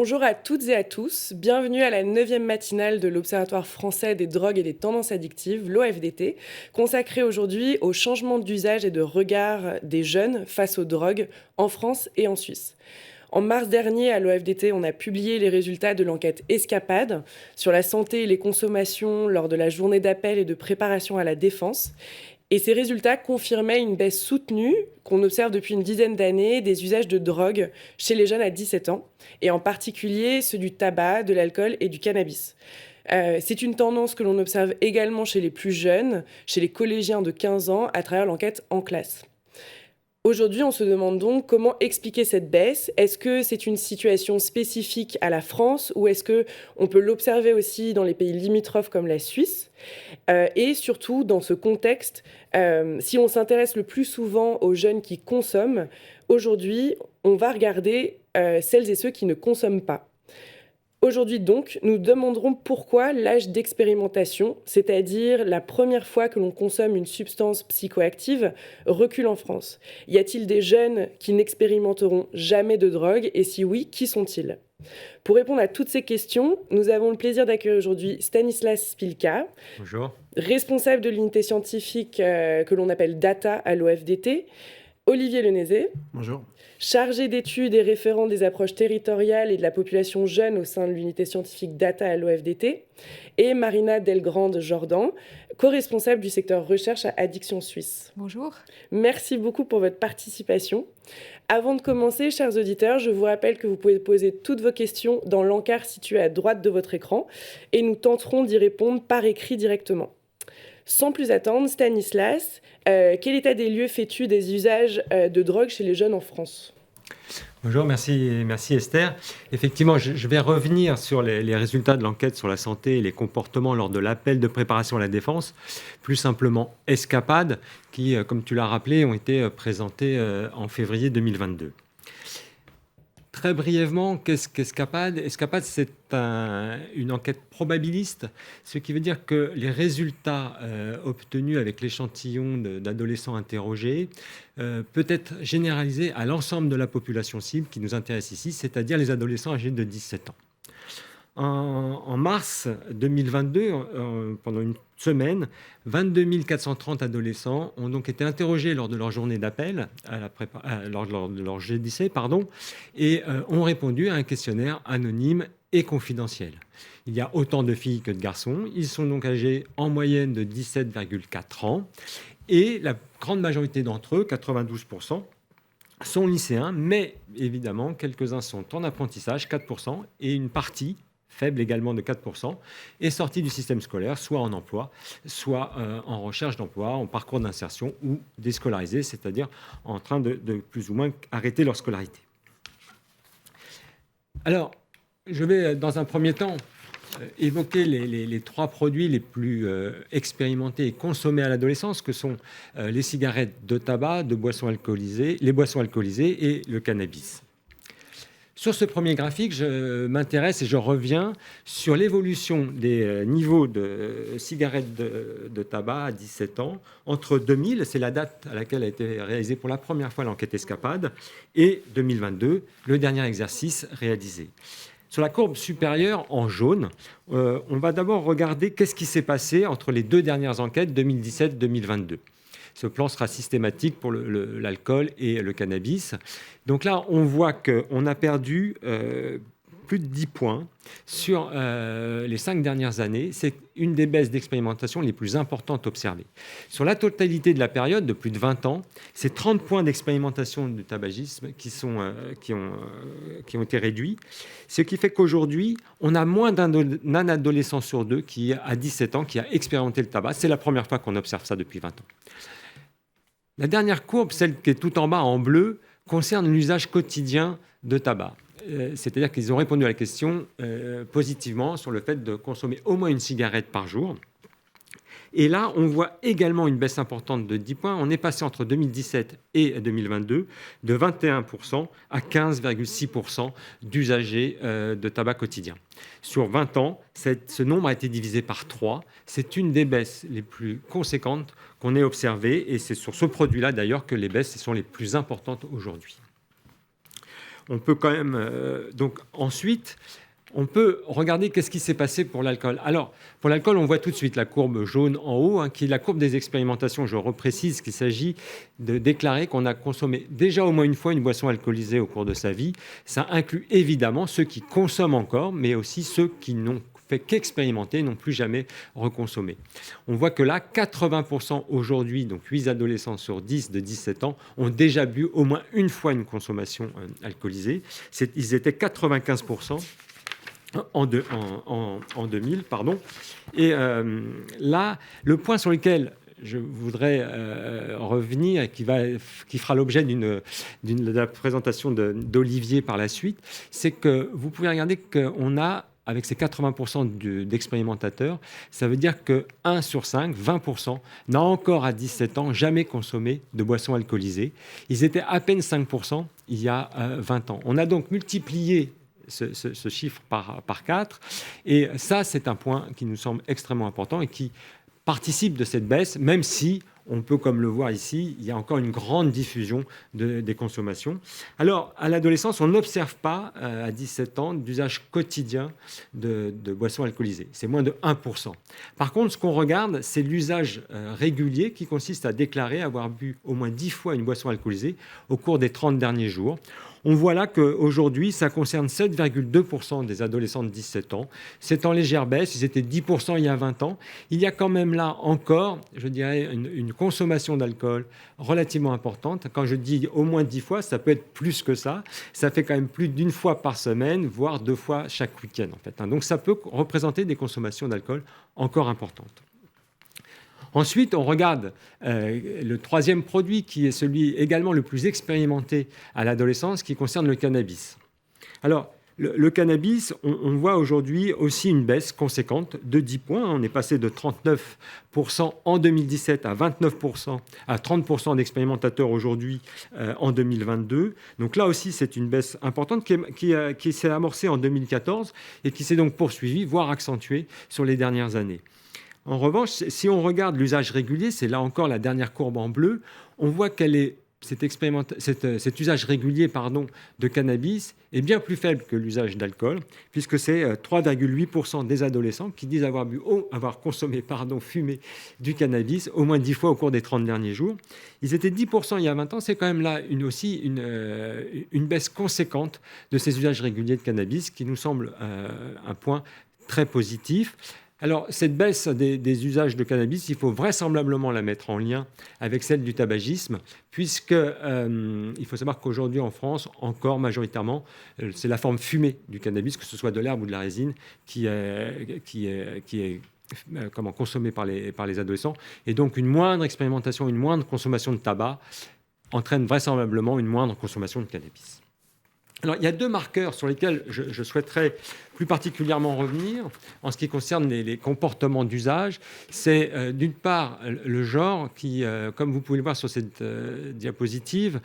Bonjour à toutes et à tous, bienvenue à la 9e matinale de l'Observatoire français des drogues et des tendances addictives, l'OFDT, consacrée aujourd'hui au changement d'usage et de regard des jeunes face aux drogues en France et en Suisse. En mars dernier, à l'OFDT, on a publié les résultats de l'enquête Escapade sur la santé et les consommations lors de la journée d'appel et de préparation à la défense. Et ces résultats confirmaient une baisse soutenue qu'on observe depuis une dizaine d'années des usages de drogue chez les jeunes à 17 ans, et en particulier ceux du tabac, de l'alcool et du cannabis. C'est une tendance que l'on observe également chez les plus jeunes, chez les collégiens de 15 ans, à travers l'enquête En Classe. Aujourd'hui, on se demande donc comment expliquer cette baisse. Est-ce que c'est une situation spécifique à la France ou est-ce qu'on peut l'observer aussi dans les pays limitrophes comme la Suisse? Et surtout, dans ce contexte, si on s'intéresse le plus souvent aux jeunes qui consomment, aujourd'hui, on va regarder celles et ceux qui ne consomment pas. Aujourd'hui donc, nous demanderons pourquoi l'âge d'expérimentation, c'est-à-dire la première fois que l'on consomme une substance psychoactive, recule en France. Y a-t-il des jeunes qui n'expérimenteront jamais de drogue et si oui, qui sont-ils? Pour répondre à toutes ces questions, nous avons le plaisir d'accueillir aujourd'hui Stanislas Spilka, Bonjour. responsable de l'unité scientifique que l'on appelle Data à l'OFDT, Olivier Lenézé, Bonjour. chargé d'études et référent des approches territoriales et de la population jeune au sein de l'unité scientifique Data à l'OFDT, et Marina Delgrande-Jordan, co-responsable du secteur recherche à Addiction Suisse. Bonjour. Merci beaucoup pour votre participation. Avant de commencer, chers auditeurs, je vous rappelle que vous pouvez poser toutes vos questions dans l'encart situé à droite de votre écran et nous tenterons d'y répondre par écrit directement. Sans plus attendre, Stanislas, quel état des lieux fais-tu des usages de drogue chez les jeunes en France? Bonjour, merci Esther. Effectivement, je vais revenir sur les résultats de l'enquête sur la santé et les comportements lors de l'appel de préparation à la défense, plus simplement Escapade, qui, comme tu l'as rappelé, ont été présentés en février 2022. Très brièvement, qu'est-ce qu'Escapade? Escapade, c'est une enquête probabiliste, ce qui veut dire que les résultats obtenus avec l'échantillon d'adolescents interrogés peut être généralisé à l'ensemble de la population cible qui nous intéresse ici, c'est-à-dire les adolescents âgés de 17 ans. En mars 2022, pendant une semaine, 22 430 adolescents ont donc été interrogés lors de leur journée d'appel, lors de leur GDC, et ont répondu à un questionnaire anonyme et confidentiel. Il y a autant de filles que de garçons. Ils sont donc âgés en moyenne de 17,4 ans. Et la grande majorité d'entre eux, 92%, sont lycéens, mais évidemment, quelques-uns sont en apprentissage, 4%, et une partie faible également de 4%, est sortie du système scolaire, soit en emploi, soit en recherche d'emploi, en parcours d'insertion ou déscolarisés, c'est-à-dire en train de plus ou moins arrêter leur scolarité. Alors, je vais dans un premier temps évoquer les trois produits les plus expérimentés et consommés à l'adolescence, que sont les cigarettes de tabac, les boissons alcoolisées et le cannabis. Sur ce premier graphique, je m'intéresse et je reviens sur l'évolution des niveaux de cigarettes de tabac à 17 ans entre 2000, c'est la date à laquelle a été réalisée pour la première fois l'enquête Escapade, et 2022, le dernier exercice réalisé. Sur la courbe supérieure, en jaune, on va d'abord regarder qu'est-ce qui s'est passé entre les deux dernières enquêtes, 2017-2022. Ce plan sera systématique pour l'alcool et le cannabis. Donc là, on voit qu'on a perdu plus de 10 points sur les 5 dernières années. C'est une des baisses d'expérimentation les plus importantes observées. Sur la totalité de la période de plus de 20 ans, c'est 30 points d'expérimentation du tabagisme qui ont été réduits. Ce qui fait qu'aujourd'hui, on a moins d'un adolescent sur deux qui, à 17 ans, qui a expérimenté le tabac. C'est la première fois qu'on observe ça depuis 20 ans. La dernière courbe, celle qui est tout en bas en bleu, concerne l'usage quotidien de tabac. C'est-à-dire qu'ils ont répondu à la question positivement sur le fait de consommer au moins une cigarette par jour. Et là, on voit également une baisse importante de 10 points. On est passé entre 2017 et 2022 de 21% à 15,6% d'usagers de tabac quotidien. Sur 20 ans, ce nombre a été divisé par 3. C'est une des baisses les plus conséquentes qu'on ait observées. Et c'est sur ce produit-là, d'ailleurs, que les baisses sont les plus importantes aujourd'hui. on peut quand même... donc ensuite, on peut regarder qu'est-ce qui s'est passé pour l'alcool. Alors, pour l'alcool, on voit tout de suite la courbe jaune en haut, qui est la courbe des expérimentations. Je reprécise qu'il s'agit de déclarer qu'on a consommé déjà au moins une fois une boisson alcoolisée au cours de sa vie. Ça inclut évidemment ceux qui consomment encore, mais aussi ceux qui n'ont fait qu'expérimenter, n'ont plus jamais reconsommé. On voit que là, 80% aujourd'hui, donc 8 adolescents sur 10 de 17 ans, ont déjà bu au moins une fois une consommation alcoolisée. Ils étaient 95% en 2000, pardon. Et là, le point sur lequel je voudrais revenir et qui fera l'objet de la présentation d'Olivier par la suite, c'est que vous pouvez regarder qu'on a, avec ces 80% d'expérimentateurs, ça veut dire que 1 sur 5, 20%, n'a encore à 17 ans jamais consommé de boissons alcoolisées. Ils étaient à peine 5% il y a 20 ans. On a donc multiplié ce chiffre par 4. Et ça, c'est un point qui nous semble extrêmement important et qui participe de cette baisse, même si on peut, comme le voir ici, il y a encore une grande diffusion des consommations. Alors, à l'adolescence, on n'observe pas, à 17 ans, d'usage quotidien de boissons alcoolisées. C'est moins de 1%. Par contre, ce qu'on regarde, c'est l'usage régulier qui consiste à déclarer avoir bu au moins 10 fois une boisson alcoolisée au cours des 30 derniers jours. On voit là qu'aujourd'hui, ça concerne 7,2% des adolescents de 17 ans. C'est en légère baisse, ils étaient 10% il y a 20 ans. Il y a quand même là encore, je dirais, une consommation d'alcool relativement importante. Quand je dis au moins 10 fois, ça peut être plus que ça. Ça fait quand même plus d'une fois par semaine, voire 2 fois chaque week-end, en fait. Donc ça peut représenter des consommations d'alcool encore importantes. Ensuite, on regarde le troisième produit qui est celui également le plus expérimenté à l'adolescence, qui concerne le cannabis. Alors, le cannabis, on voit aujourd'hui aussi une baisse conséquente de 10 points. On est passé de 39% en 2017 à 29%, à 30% d'expérimentateurs aujourd'hui en 2022. Donc là aussi, c'est une baisse importante qui s'est amorcée en 2014 et qui s'est donc poursuivie, voire accentuée sur les dernières années. En revanche, si on regarde l'usage régulier, c'est là encore la dernière courbe en bleu, on voit cet usage régulier de cannabis est bien plus faible que l'usage d'alcool, puisque c'est 3,8% des adolescents qui disent avoir fumé du cannabis au moins 10 fois au cours des 30 derniers jours. Ils étaient 10% il y a 20 ans, c'est quand même là aussi une baisse conséquente de ces usages réguliers de cannabis, qui nous semble un point très positif. Alors, cette baisse des usages de cannabis, il faut vraisemblablement la mettre en lien avec celle du tabagisme, puisque il faut savoir qu'aujourd'hui en France, encore majoritairement, c'est la forme fumée du cannabis, que ce soit de l'herbe ou de la résine, qui est consommée par les adolescents. Et donc, une moindre expérimentation, une moindre consommation de tabac entraîne vraisemblablement une moindre consommation de cannabis. Alors, il y a 2 marqueurs sur lesquels je souhaiterais plus particulièrement revenir en ce qui concerne les comportements d'usage. C'est d'une part le genre qui, comme vous pouvez le voir sur cette diapositive,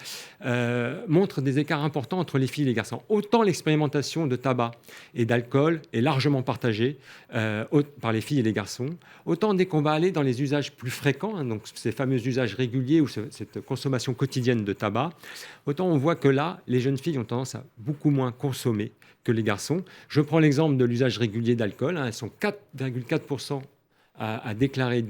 montre des écarts importants entre les filles et les garçons. Autant l'expérimentation de tabac et d'alcool est largement partagée par les filles et les garçons, autant dès qu'on va aller dans les usages plus fréquents, donc ces fameux usages réguliers ou cette consommation quotidienne de tabac, autant on voit que là, les jeunes filles ont tendance à beaucoup moins consommer que les garçons. Je prends l'exemple de l'usage régulier d'alcool. Elles sont 4,4% à déclarer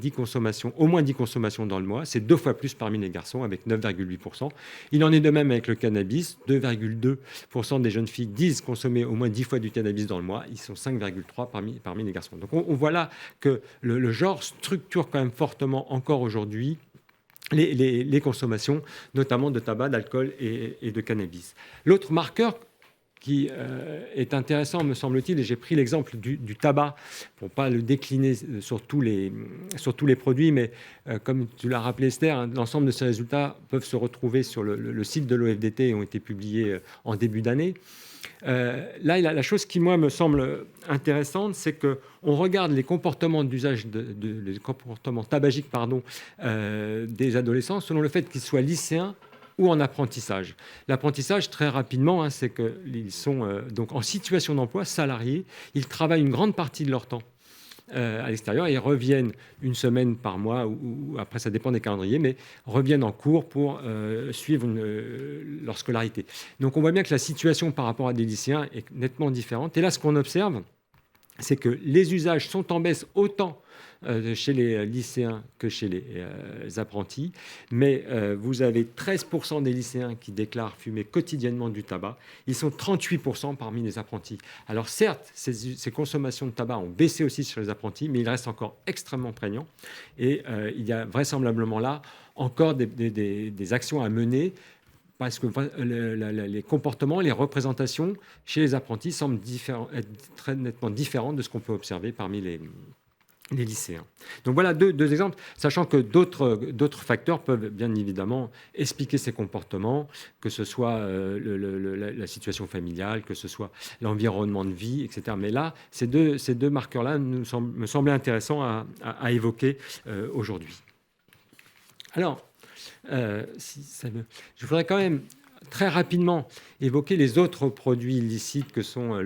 au moins 10 consommations dans le mois. C'est 2 fois plus parmi les garçons, avec 9,8%. Il en est de même avec le cannabis. 2,2% des jeunes filles disent consommer au moins 10 fois du cannabis dans le mois. Ils sont 5,3% parmi les garçons. Donc on voit là que le genre structure quand même fortement encore aujourd'hui les consommations, notamment de tabac, d'alcool et de cannabis. L'autre marqueur qui est intéressant, me semble-t-il, et j'ai pris l'exemple du tabac pour ne pas le décliner sur tous les produits, mais comme tu l'as rappelé Esther, l'ensemble de ces résultats peuvent se retrouver sur le site de l'OFDT et ont été publiés en début d'année. Là, la chose qui, moi, me semble intéressante, c'est qu'on regarde les comportements d'usage, les comportements tabagiques des adolescents selon le fait qu'ils soient lycéens ou en apprentissage. L'apprentissage, très rapidement, c'est qu'ils sont donc en situation d'emploi, salariés. Ils travaillent une grande partie de leur temps à l'extérieur et reviennent une semaine par mois, ou après ça dépend des calendriers, mais reviennent en cours pour suivre leur scolarité. Donc on voit bien que la situation par rapport à des lycéens est nettement différente. Et là, ce qu'on observe, c'est que les usages sont en baisse autant chez les lycéens que chez les apprentis, mais vous avez 13% des lycéens qui déclarent fumer quotidiennement du tabac. Ils sont 38% parmi les apprentis. Alors certes, ces consommations de tabac ont baissé aussi sur les apprentis, mais ils restent encore extrêmement prégnants. Et il y a vraisemblablement là encore des actions à mener, parce que les comportements, les représentations chez les apprentis semblent être très nettement différents de ce qu'on peut observer parmi les lycéens. Donc voilà deux exemples, sachant que d'autres facteurs peuvent bien évidemment expliquer ces comportements, que ce soit la situation familiale, que ce soit l'environnement de vie, etc. Mais là, ces deux marqueurs-là me semblaient intéressants à évoquer aujourd'hui. Alors, je voudrais quand même très rapidement évoquer les autres produits illicites que sont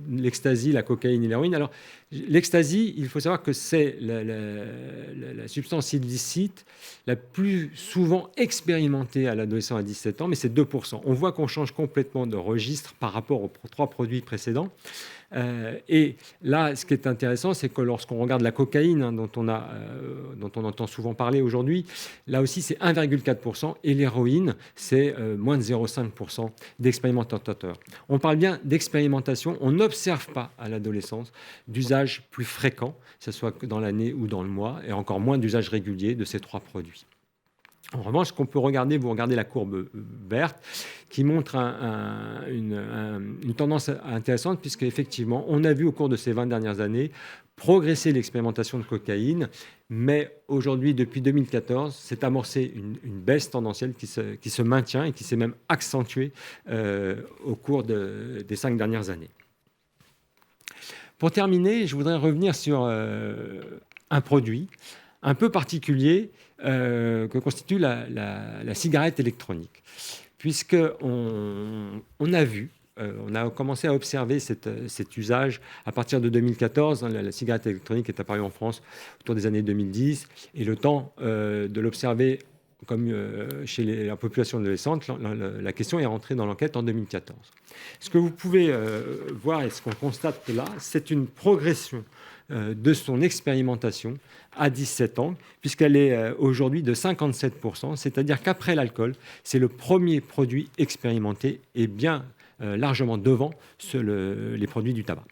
l'ecstasy, la cocaïne et l'héroïne. Alors, l'ecstasy, il faut savoir que c'est la substance illicite la plus souvent expérimentée à l'adolescent à 17 ans, mais c'est 2%. On voit qu'on change complètement de registre par rapport aux 3 produits précédents. Et là, ce qui est intéressant, c'est que lorsqu'on regarde la cocaïne, dont on entend souvent parler aujourd'hui, là aussi c'est 1,4%, et l'héroïne, c'est moins de 0,5% d'expérimentateurs. On parle bien d'expérimentation, on n'observe pas à l'adolescence d'usage plus fréquent, que ce soit dans l'année ou dans le mois, et encore moins d'usage régulier de ces 3 produits. En revanche, ce qu'on peut regarder, vous regardez la courbe verte, qui montre une tendance intéressante, puisqu'effectivement, on a vu au cours de ces 20 dernières années progresser l'expérimentation de cocaïne, mais aujourd'hui, depuis 2014, s'est amorcée une baisse tendancielle qui se maintient et qui s'est même accentuée au cours des 5 dernières années. Pour terminer, je voudrais revenir sur un produit un peu particulier que constitue la cigarette électronique, puisqu'on a vu, on a commencé à observer cet usage à partir de 2014. La cigarette électronique est apparue en France autour des années 2010, et le temps de l'observer comme chez la population adolescente, la question est rentrée dans l'enquête en 2014. Ce que vous pouvez voir et ce qu'on constate là, c'est une progression de son expérimentation à 17 ans, puisqu'elle est aujourd'hui de 57%, c'est-à-dire qu'après l'alcool, c'est le premier produit expérimenté et bien largement devant les produits du tabac.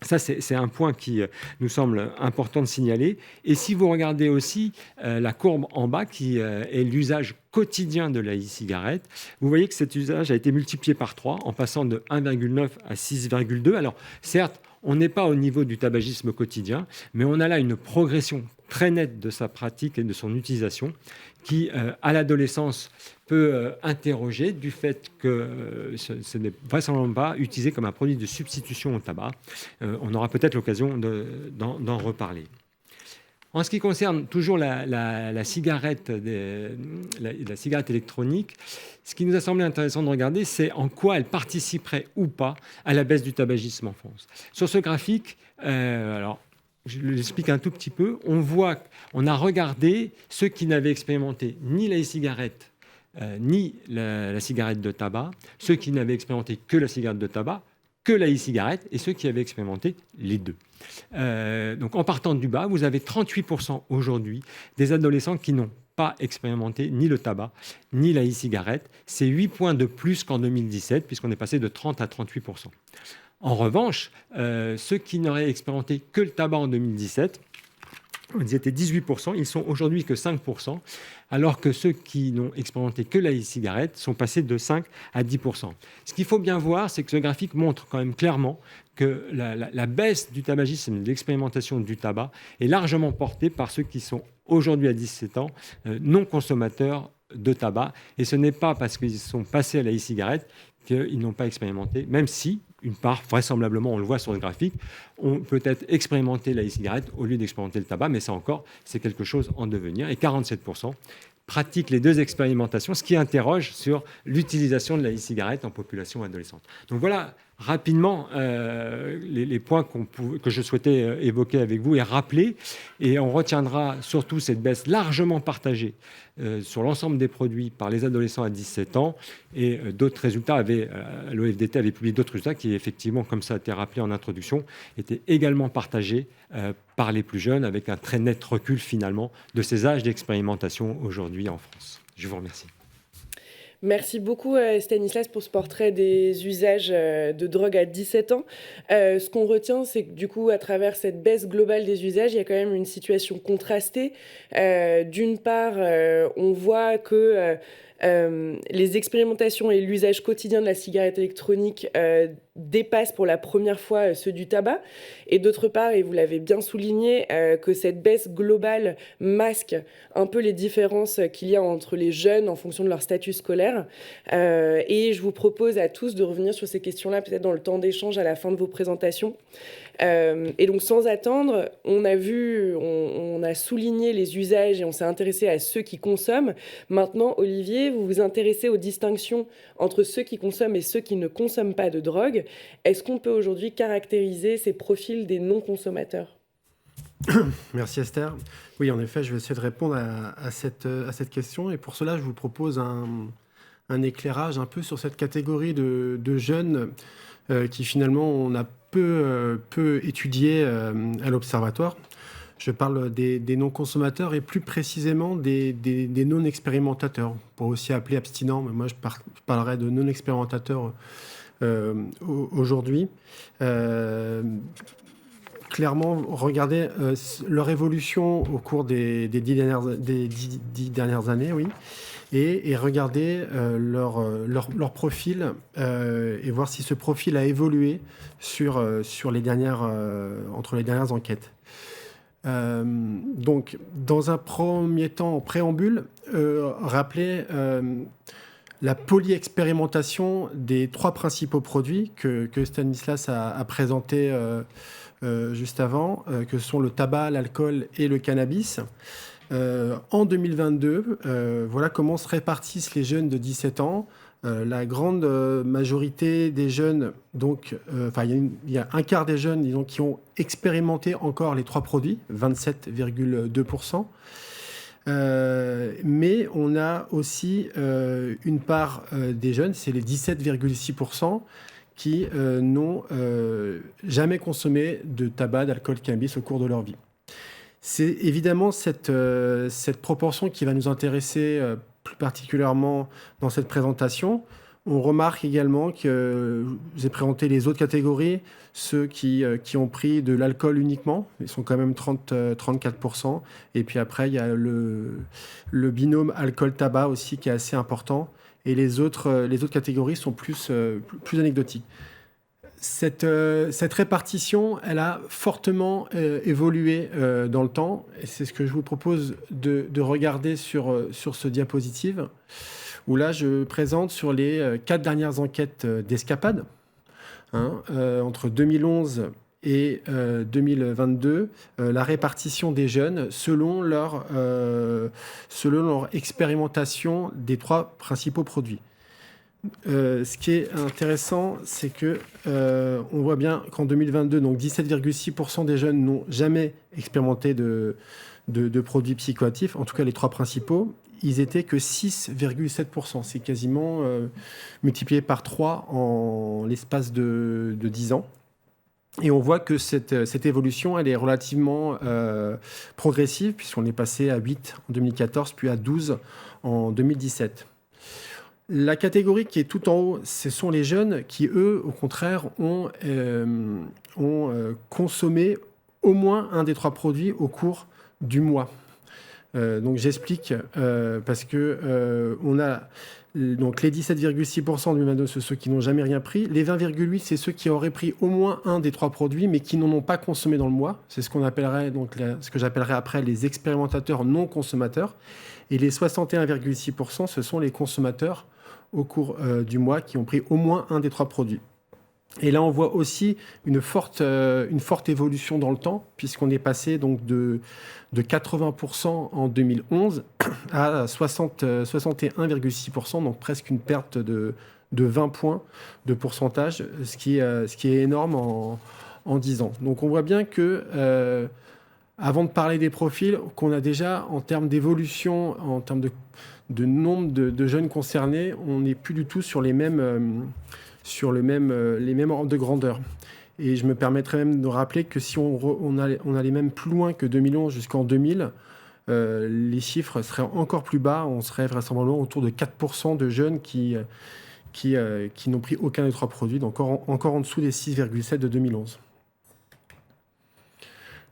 Ça, c'est un point qui nous semble important de signaler. Et si vous regardez aussi la courbe en bas, qui est l'usage quotidien de la e-cigarette, vous voyez que cet usage a été multiplié par 3, en passant de 1,9 à 6,2. Alors, certes, on n'est pas au niveau du tabagisme quotidien, mais on a là une progression très nette de sa pratique et de son utilisation, qui, à l'adolescence, peut interroger du fait que ce n'est vraisemblablement pas utilisé comme un produit de substitution au tabac. On aura peut-être l'occasion d'en reparler. En ce qui concerne toujours la cigarette électronique, ce qui nous a semblé intéressant de regarder, c'est en quoi elle participerait ou pas à la baisse du tabagisme en France. Sur ce graphique, alors, je l'explique un tout petit peu, on a regardé ceux qui n'avaient expérimenté ni la e-cigarette ni la cigarette de tabac, ceux qui n'avaient expérimenté que la cigarette de tabac, que la e-cigarette, et ceux qui avaient expérimenté les deux. Donc en partant du bas, vous avez 38% aujourd'hui des adolescents qui n'ont pas expérimenté ni le tabac, ni la e-cigarette. C'est 8 points de plus qu'en 2017, puisqu'on est passé de 30 à 38%. En revanche, ceux qui n'auraient expérimenté que le tabac en 2017, ils étaient 18%, ils sont aujourd'hui que 5%, alors que ceux qui n'ont expérimenté que la e-cigarette sont passés de 5 à 10%. Ce qu'il faut bien voir, c'est que ce graphique montre quand même clairement que la baisse du tabagisme et de l'expérimentation du tabac est largement portée par ceux qui sont aujourd'hui à 17 ans non consommateurs de tabac. Et ce n'est pas parce qu'ils sont passés à la e-cigarette qu'ils n'ont pas expérimenté, même si une part, vraisemblablement, on le voit sur le graphique, ont peut-être expérimenté la e-cigarette au lieu d'expérimenter le tabac, mais ça encore, c'est quelque chose en devenir. Et 47% pratiquent les deux expérimentations, ce qui interroge sur l'utilisation de la e-cigarette en population adolescente. Donc voilà rapidement les points que je souhaitais évoquer avec vous et rappeler. Et on retiendra surtout cette baisse largement partagée sur l'ensemble des produits par les adolescents à 17 ans. Et d'autres résultats l'OFDT avait publié d'autres résultats qui, effectivement, comme ça a été rappelé en introduction, étaient également partagés par les plus jeunes, avec un très net recul finalement de ces âges d'expérimentation aujourd'hui en France. Je vous remercie. Merci beaucoup Stanislas pour ce portrait des usages de drogue à 17 ans. Ce qu'on retient, c'est que du coup, à travers cette baisse globale des usages, il y a quand même une situation contrastée. D'une part, on voit que les expérimentations et l'usage quotidien de la cigarette électronique dépassent pour la première fois ceux du tabac. Et d'autre part, et vous l'avez bien souligné, que cette baisse globale masque un peu les différences qu'il y a entre les jeunes en fonction de leur statut scolaire. Et je vous propose à tous de revenir sur ces questions-là, peut-être dans le temps d'échange à la fin de vos présentations. Et donc, sans attendre, on a souligné les usages et on s'est intéressé à ceux qui consomment. Maintenant, Olivier, vous vous intéressez aux distinctions entre ceux qui consomment et ceux qui ne consomment pas de drogue. Est-ce qu'on peut aujourd'hui caractériser ces profils des non-consommateurs ? Merci Esther. Oui, en effet, je vais essayer de répondre à cette question. Et pour cela, je vous propose un éclairage un peu sur cette catégorie de jeunes qui finalement on a peu étudié à l'Observatoire. Je parle des non-consommateurs et plus précisément des non-expérimentateurs, pour aussi appeler abstinents, mais moi je parlerai de non-expérimentateurs aujourd'hui. Clairement, regardez leur évolution au cours des 10 dernières années, oui, et regarder leur profil et voir si ce profil a évolué entre les dernières enquêtes. Donc, dans un premier temps, en préambule, rappeler la polyexpérimentation des 3 principaux produits que Stanislas a présentés juste avant, que sont le tabac, l'alcool et le cannabis. En 2022, voilà comment se répartissent les jeunes de 17 ans. La grande majorité des jeunes, donc, il y a un quart des jeunes, disons, qui ont expérimenté encore les 3 produits, 27,2%. Mais on a aussi une part des jeunes, c'est les 17,6%, qui n'ont jamais consommé de tabac, d'alcool, de cannabis au cours de leur vie. C'est évidemment cette proportion qui va nous intéresser plus particulièrement dans cette présentation. On remarque également que je vous ai présenté les autres catégories, ceux qui ont pris de l'alcool uniquement, ils sont quand même 34%. Et puis après, il y a le binôme alcool-tabac aussi qui est assez important. Et les autres catégories sont plus anecdotiques. Cette répartition, elle a fortement évolué dans le temps. Et c'est ce que je vous propose de regarder sur ce diapositive, où là, je présente sur les 4 dernières enquêtes d'Escapade, entre 2011 et 2022, la répartition des jeunes selon leur expérimentation des 3 principaux produits. Ce qui est intéressant, c'est que on voit bien qu'en 2022, donc 17,6% des jeunes n'ont jamais expérimenté de produits psychoactifs, en tout cas les 3 principaux. Ils étaient que 6,7%. C'est quasiment multiplié par 3 en l'espace de 10 ans. Et on voit que cette évolution, elle est relativement progressive, puisqu'on est passé à 8 en 2014, puis à 12 en 2017. La catégorie qui est tout en haut, ce sont les jeunes qui, eux, au contraire, ont consommé au moins un des 3 produits au cours du mois. Donc j'explique, parce que on a donc les 17,6% du 22, c'est ceux qui n'ont jamais rien pris. Les 20,8, c'est ceux qui auraient pris au moins un des 3 produits, mais qui n'en ont pas consommé dans le mois. C'est ce qu'on appellerait, donc ce que j'appellerais après les expérimentateurs non consommateurs. Et les 61,6%, ce sont les consommateurs au cours du mois qui ont pris au moins un des 3 produits. Et là, on voit aussi une forte évolution dans le temps, puisqu'on est passé donc de 80% en 2011 à 61,6%, donc presque une perte de de 20 points de pourcentage, ce qui est énorme en 10 ans. Donc on voit bien que, avant de parler des profils, qu'on a déjà, en termes d'évolution, en termes de nombre de jeunes concernés, on n'est plus du tout sur les mêmes ordres de grandeur. Et je me permettrais même de rappeler que si on allait même plus loin que 2011 jusqu'en 2000, les chiffres seraient encore plus bas. On serait vraisemblablement autour de 4% de jeunes qui n'ont pris aucun des 3 produits, donc encore en dessous des 6,7 de 2011.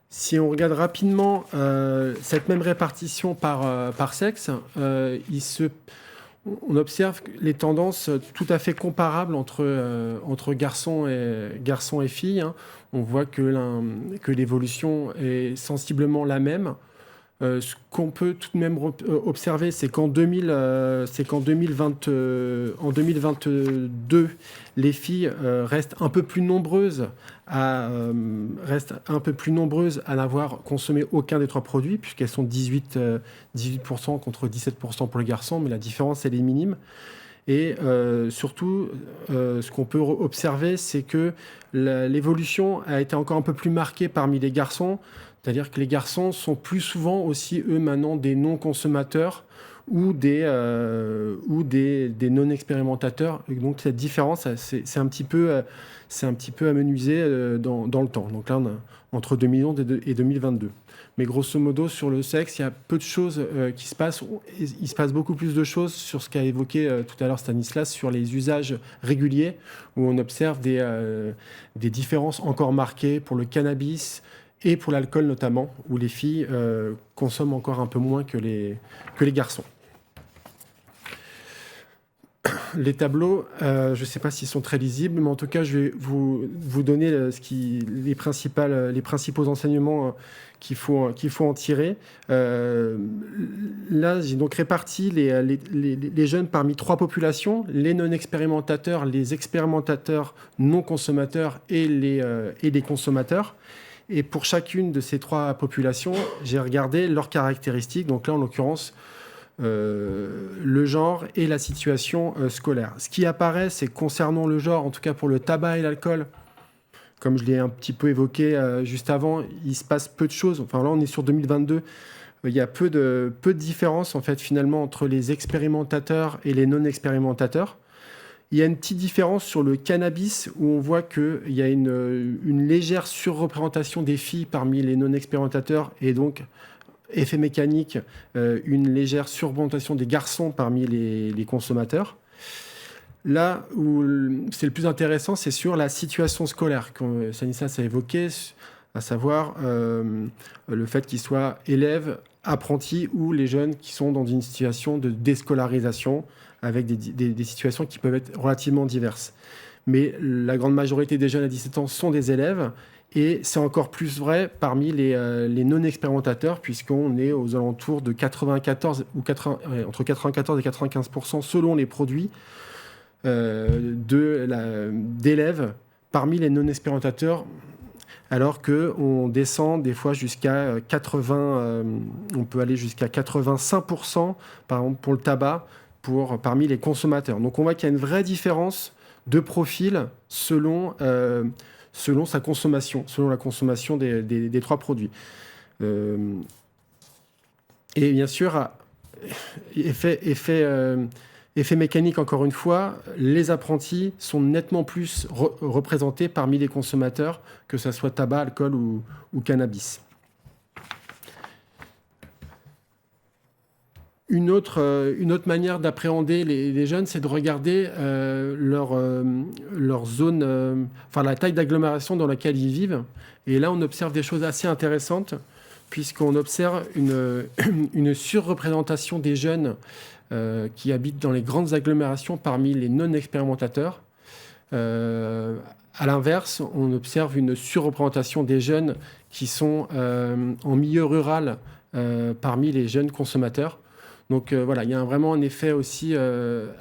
Si on regarde rapidement cette même répartition par sexe, on observe les tendances tout à fait comparables entre garçons et filles. On voit que l'évolution est sensiblement la même. Ce qu'on peut tout de même observer, c'est qu'en 2022, les filles restent un peu plus nombreuses à n'avoir consommé aucun des 3 produits, puisqu'elles sont 18% contre 17% pour les garçons, mais la différence, elle est minime. Et surtout, ce qu'on peut observer, c'est que l'évolution a été encore un peu plus marquée parmi les garçons. C'est-à-dire que les garçons sont plus souvent aussi, eux, maintenant, des non-consommateurs ou des non-expérimentateurs. Et donc, cette différence, c'est un petit peu amenuisé dans le temps. Donc là, on a entre 2011 et 2022. Mais grosso modo, sur le sexe, il y a peu de choses qui se passent. Il se passe beaucoup plus de choses sur ce qu'a évoqué tout à l'heure Stanislas, sur les usages réguliers, où on observe des différences encore marquées pour le cannabis, et pour l'alcool notamment, où les filles consomment encore un peu moins que les garçons. Les tableaux, je ne sais pas s'ils sont très lisibles, mais en tout cas, je vais vous donner les principaux enseignements qu'il faut en tirer. Là, j'ai donc réparti les jeunes parmi 3 populations, les non-expérimentateurs, les expérimentateurs non consommateurs et les consommateurs. Et pour chacune de ces 3 populations, j'ai regardé leurs caractéristiques. Donc là, en l'occurrence, le genre et la situation scolaire. Ce qui apparaît, c'est que concernant le genre, en tout cas pour le tabac et l'alcool, comme je l'ai un petit peu évoqué juste avant, il se passe peu de choses. Enfin là, on est sur 2022. Il y a peu de différence, en fait, finalement, entre les expérimentateurs et les non-expérimentateurs. Il y a une petite différence sur le cannabis où on voit qu'il y a une légère surreprésentation des filles parmi les non-expérimentateurs et donc, effet mécanique, une légère surreprésentation des garçons parmi les consommateurs. Là où c'est le plus intéressant, c'est sur la situation scolaire que Stanislas a évoqué, à savoir le fait qu'ils soient élèves, apprentis ou les jeunes qui sont dans une situation de déscolarisation, avec des situations qui peuvent être relativement diverses. Mais la grande majorité des jeunes à 17 ans sont des élèves, et c'est encore plus vrai parmi les non-expérimentateurs, puisqu'on est aux alentours de entre 94 et 95% selon les produits d'élèves parmi les non-expérimentateurs, alors qu'on descend des fois jusqu'à 80, on peut aller jusqu'à 85%, par exemple pour le tabac, parmi les consommateurs. Donc on voit qu'il y a une vraie différence de profil selon sa consommation, selon la consommation des 3 produits. Et bien sûr, effet mécanique, encore une fois, les apprentis sont nettement plus représentés parmi les consommateurs, que ce soit tabac, alcool ou cannabis. Une autre manière d'appréhender les jeunes, c'est de regarder leur zone, la taille d'agglomération dans laquelle ils vivent. Et là, on observe des choses assez intéressantes, puisqu'on observe une surreprésentation des jeunes qui habitent dans les grandes agglomérations parmi les non-expérimentateurs. À l'inverse, on observe une surreprésentation des jeunes qui sont en milieu rural parmi les jeunes consommateurs. Donc voilà, il y a vraiment un effet aussi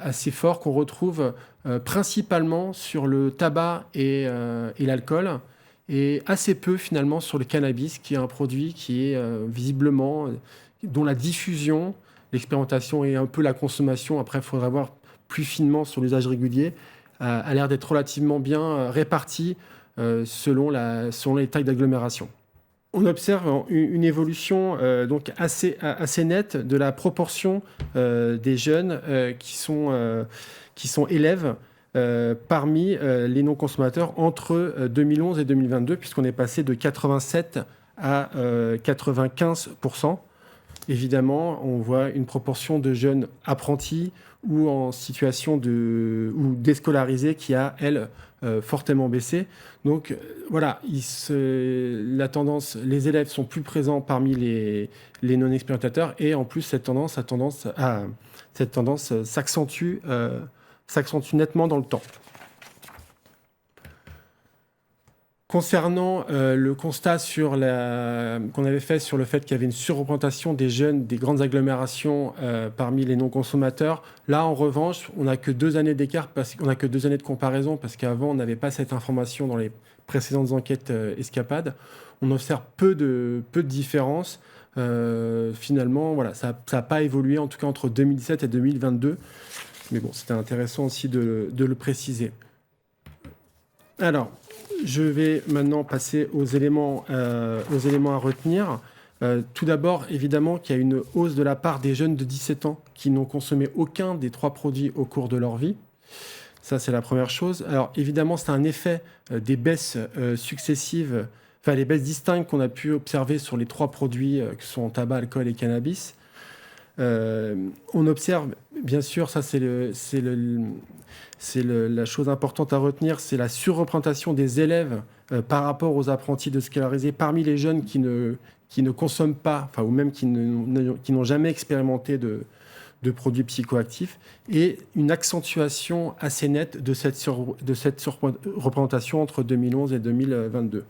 assez fort qu'on retrouve principalement sur le tabac et l'alcool, et assez peu finalement sur le cannabis, qui est un produit qui est visiblement, dont la diffusion, l'expérimentation et un peu la consommation, après il faudra voir plus finement sur l'usage régulier a l'air d'être relativement bien répartie selon les tailles d'agglomération. On observe une évolution donc assez nette de la proportion des jeunes qui sont élèves parmi les non-consommateurs entre 2011 et 2022, puisqu'on est passé de 87 à 95%. Évidemment, on voit une proportion de jeunes apprentis ou en situation ou déscolarisés qui a, elle, fortement baissé. Donc voilà, la tendance, les élèves sont plus présents parmi les non-expérimentateurs et en plus cette tendance s'accentue nettement dans le temps. Concernant le constat qu'on avait fait sur le fait qu'il y avait une surreprésentation des jeunes des grandes agglomérations parmi les non-consommateurs, là en revanche, on n'a que 2 années d'écart, on n'a que 2 années de comparaison, parce qu'avant on n'avait pas cette information dans les précédentes enquêtes Escapade. On observe peu de différences. Finalement, voilà, ça n'a pas évolué, en tout cas entre 2017 et 2022. Mais bon, c'était intéressant aussi de le préciser. Alors, je vais maintenant passer aux éléments à retenir. Tout d'abord, évidemment, qu'il y a une hausse de la part des jeunes de 17 ans qui n'ont consommé aucun des 3 produits au cours de leur vie. Ça, c'est la première chose. Alors, évidemment, c'est un effet des baisses successives, enfin, les baisses distinctes qu'on a pu observer sur les 3 produits que sont tabac, alcool et cannabis. On observe, bien sûr, ça c'est la chose importante à retenir, c'est la surreprésentation des élèves par rapport aux apprentis déscolarisés parmi les jeunes qui ne consomment pas, enfin, ou même qui n'ont jamais expérimenté de produits psychoactifs, et une accentuation assez nette de cette surreprésentation entre 2011 et 2022.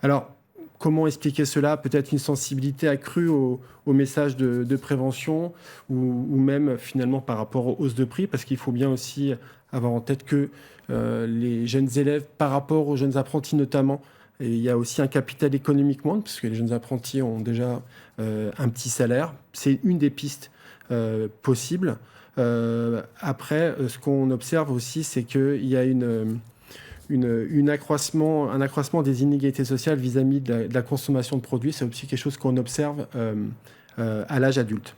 Alors, comment expliquer cela? Peut-être une sensibilité accrue au message de prévention ou même finalement par rapport aux hausses de prix, parce qu'il faut bien aussi avoir en tête que les jeunes élèves, par rapport aux jeunes apprentis notamment, et il y a aussi un capital économique moindre, puisque les jeunes apprentis ont déjà un petit salaire. C'est une des pistes possibles. Après, ce qu'on observe aussi, c'est qu'il y a un accroissement des inégalités sociales vis-à-vis de la consommation de produits. C'est aussi quelque chose qu'on observe à l'âge adulte.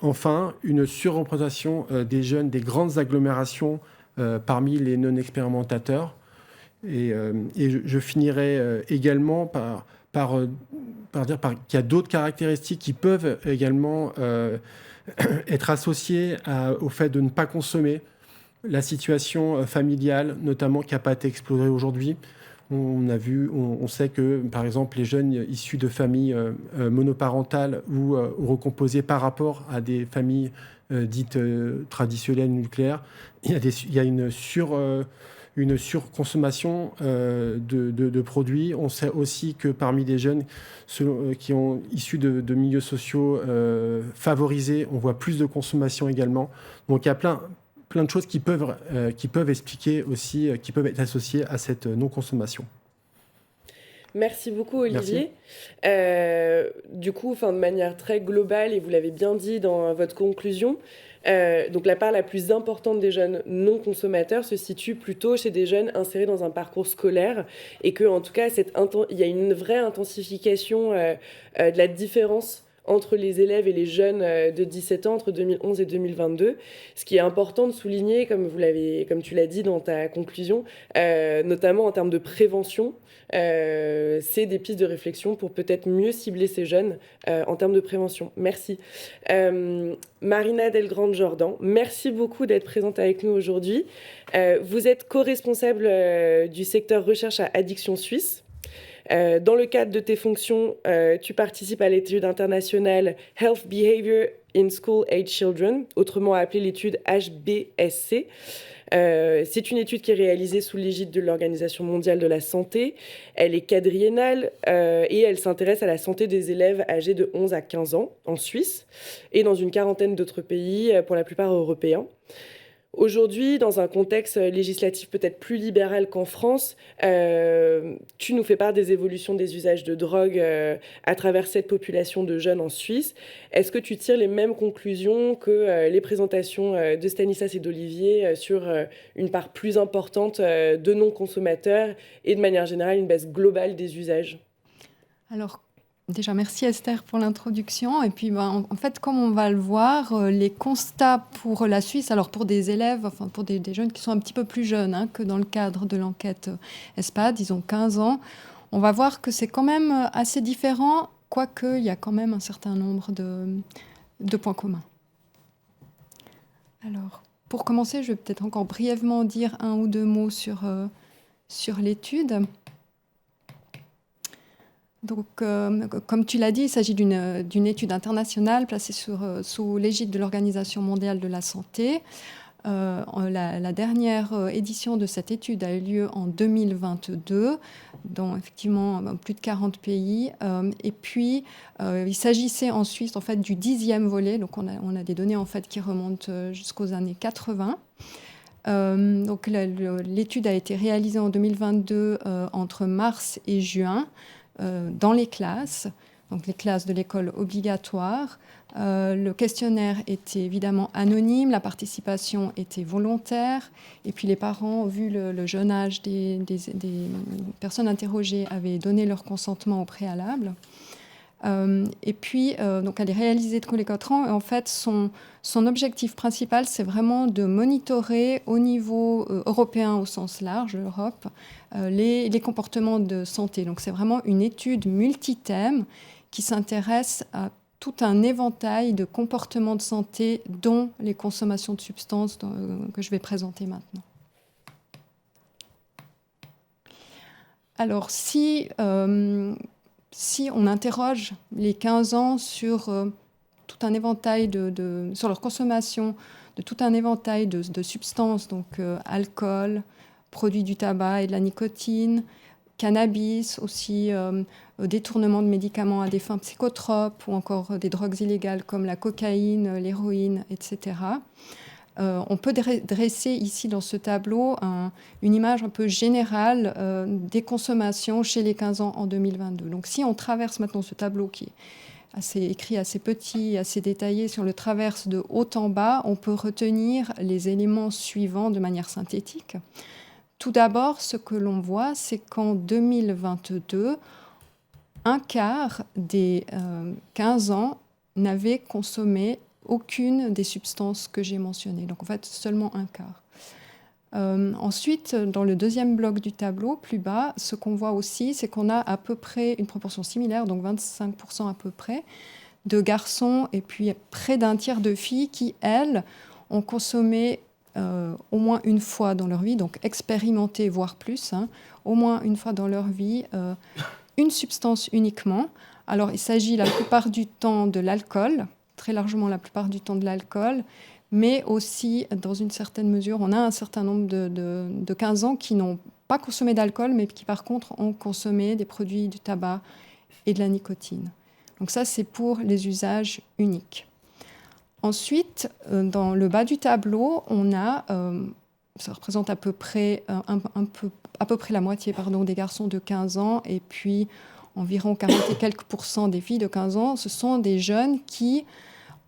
Enfin, une surreprésentation des jeunes des grandes agglomérations parmi les non-expérimentateurs. Et je finirai également par dire qu'il y a d'autres caractéristiques qui peuvent également être associées au fait de ne pas consommer. La situation familiale, notamment, qui n'a pas été explorée aujourd'hui. On sait que, par exemple, les jeunes issus de familles monoparentales ou recomposées par rapport à des familles dites traditionnelles nucléaires, il y a une surconsommation de produits. On sait aussi que parmi les jeunes qui sont issus de milieux sociaux favorisés, on voit plus de consommation également. Donc il y a plein de choses qui peuvent expliquer aussi, qui peuvent être associées à cette non-consommation. Merci beaucoup, Olivier. Du coup, de manière très globale, et vous l'avez bien dit dans votre conclusion, donc la part la plus importante des jeunes non-consommateurs se situe plutôt chez des jeunes insérés dans un parcours scolaire, et que, en tout cas, il y a une vraie intensification de la différence entre les élèves et les jeunes de 17 ans entre 2011 et 2022. Ce qui est important de souligner, comme tu l'as dit dans ta conclusion, notamment en termes de prévention, c'est des pistes de réflexion pour peut-être mieux cibler ces jeunes en termes de prévention. Merci. Marina Delgrande-Jordan, merci beaucoup d'être présente avec nous aujourd'hui. Vous êtes co-responsable du secteur recherche à Addiction Suisse. Dans le cadre de tes fonctions, tu participes à l'étude internationale Health Behavior in School Age Children, autrement appelée l'étude HBSC. C'est une étude qui est réalisée sous l'égide de l'Organisation mondiale de la santé. Elle est quadriennale et elle s'intéresse à la santé des élèves âgés de 11 à 15 ans en Suisse et dans une quarantaine d'autres pays, pour la plupart européens. Aujourd'hui, dans un contexte législatif peut-être plus libéral qu'en France, tu nous fais part des évolutions des usages de drogue à travers cette population de jeunes en Suisse. Est-ce que tu tires les mêmes conclusions que les présentations de Stanislas et d'Olivier sur une part plus importante de non-consommateurs et de manière générale une baisse globale des usages? Alors, déjà, merci Esther pour l'introduction. Et puis, en fait, comme on va le voir, les constats pour la Suisse, alors pour des élèves, enfin pour des jeunes qui sont un petit peu plus jeunes que dans le cadre de l'enquête ESPAD, ils ont 15 ans, on va voir que c'est quand même assez différent, quoique il y a quand même un certain nombre de points communs. Alors, pour commencer, je vais peut-être encore brièvement dire un ou deux mots sur l'étude. Donc, comme tu l'as dit, il s'agit d'une étude internationale placée sous l'égide de l'Organisation mondiale de la santé. La dernière édition de cette étude a eu lieu en 2022, dans effectivement plus de 40 pays. Et puis, il s'agissait en Suisse en fait, du 10e volet. Donc, on a des données en fait, qui remontent jusqu'aux années 80. Donc, l'étude a été réalisée en 2022 entre mars et juin. Dans les classes, donc les classes de l'école obligatoire. Le questionnaire était évidemment anonyme, la participation était volontaire, et puis les parents, vu le jeune âge des personnes interrogées, avaient donné leur consentement au préalable. Et puis, donc elle est réalisée tous les 4 ans. Et en fait, son objectif principal, c'est vraiment de monitorer au niveau européen au sens large, l'Europe, les comportements de santé. Donc, c'est vraiment une étude multithème qui s'intéresse à tout un éventail de comportements de santé, dont les consommations de substances que je vais présenter maintenant. Alors, si on interroge les 15 ans sur tout un éventail sur leur consommation de tout un éventail de substances, donc alcool, produits du tabac et de la nicotine, cannabis, aussi détournement de médicaments à des fins psychotropes ou encore des drogues illégales comme la cocaïne, l'héroïne, etc. On peut dresser ici dans ce tableau une image un peu générale des consommations chez les 15 ans en 2022. Donc si on traverse maintenant ce tableau qui est écrit assez petit, assez détaillé, si on le traverse de haut en bas, on peut retenir les éléments suivants de manière synthétique. Tout d'abord, ce que l'on voit, c'est qu'en 2022, un quart des 15 ans n'avaient consommé aucune des substances que j'ai mentionnées. Donc en fait, seulement un quart. Ensuite, dans le deuxième bloc du tableau, plus bas, ce qu'on voit aussi, c'est qu'on a à peu près une proportion similaire, donc 25% à peu près, de garçons et puis près d'un tiers de filles qui, elles, ont consommé au moins une fois dans leur vie, donc expérimenté, voire plus, au moins une fois dans leur vie, une substance uniquement. Alors, il s'agit la plupart du temps de l'alcool, très largement la plupart du temps de l'alcool, mais aussi, dans une certaine mesure, on a un certain nombre de 15 ans qui n'ont pas consommé d'alcool, mais qui par contre ont consommé des produits du tabac et de la nicotine. Donc ça, c'est pour les usages uniques. Ensuite, dans le bas du tableau, on a, ça représente à peu près la moitié des garçons de 15 ans, et puis environ 40 et quelques % des filles de 15 ans. Ce sont des jeunes qui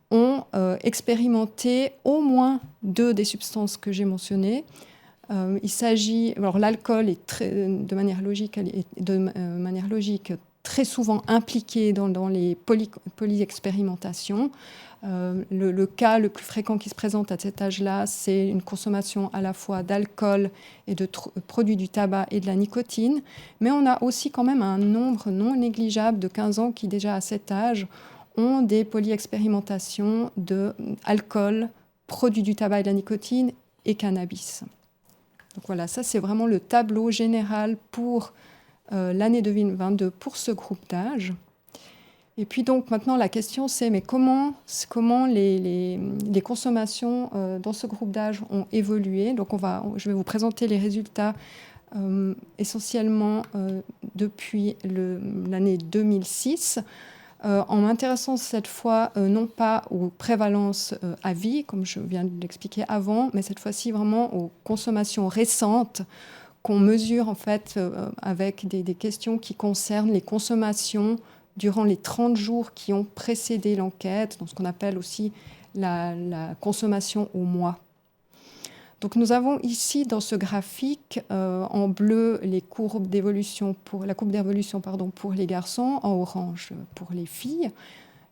ont expérimenté au moins 2 des substances que j'ai mentionnées. Il s'agit, alors l'alcool est de manière logique très souvent impliqué dans les polyexpérimentations. Le cas le plus fréquent qui se présente à cet âge-là, c'est une consommation à la fois d'alcool et de produits du tabac et de la nicotine. Mais on a aussi quand même un nombre non négligeable de 15 ans qui, déjà à cet âge, ont des polyexpérimentations d'alcool, produits du tabac et de la nicotine et cannabis. Donc voilà, ça c'est vraiment le tableau général pour l'année 2022 pour ce groupe d'âge. Et puis donc maintenant la question c'est mais comment les consommations dans ce groupe d'âge ont évolué. Donc je vais vous présenter les résultats essentiellement depuis l'année 2006. en m'intéressant cette fois non pas aux prévalences à vie, comme je viens de l'expliquer avant, mais cette fois-ci vraiment aux consommations récentes qu'on mesure en fait avec des questions qui concernent les consommations durant les 30 jours qui ont précédé l'enquête, dans ce qu'on appelle aussi la consommation au mois. Donc nous avons ici dans ce graphique en bleu les courbes d'évolution la courbe d'évolution pour les garçons, en orange pour les filles.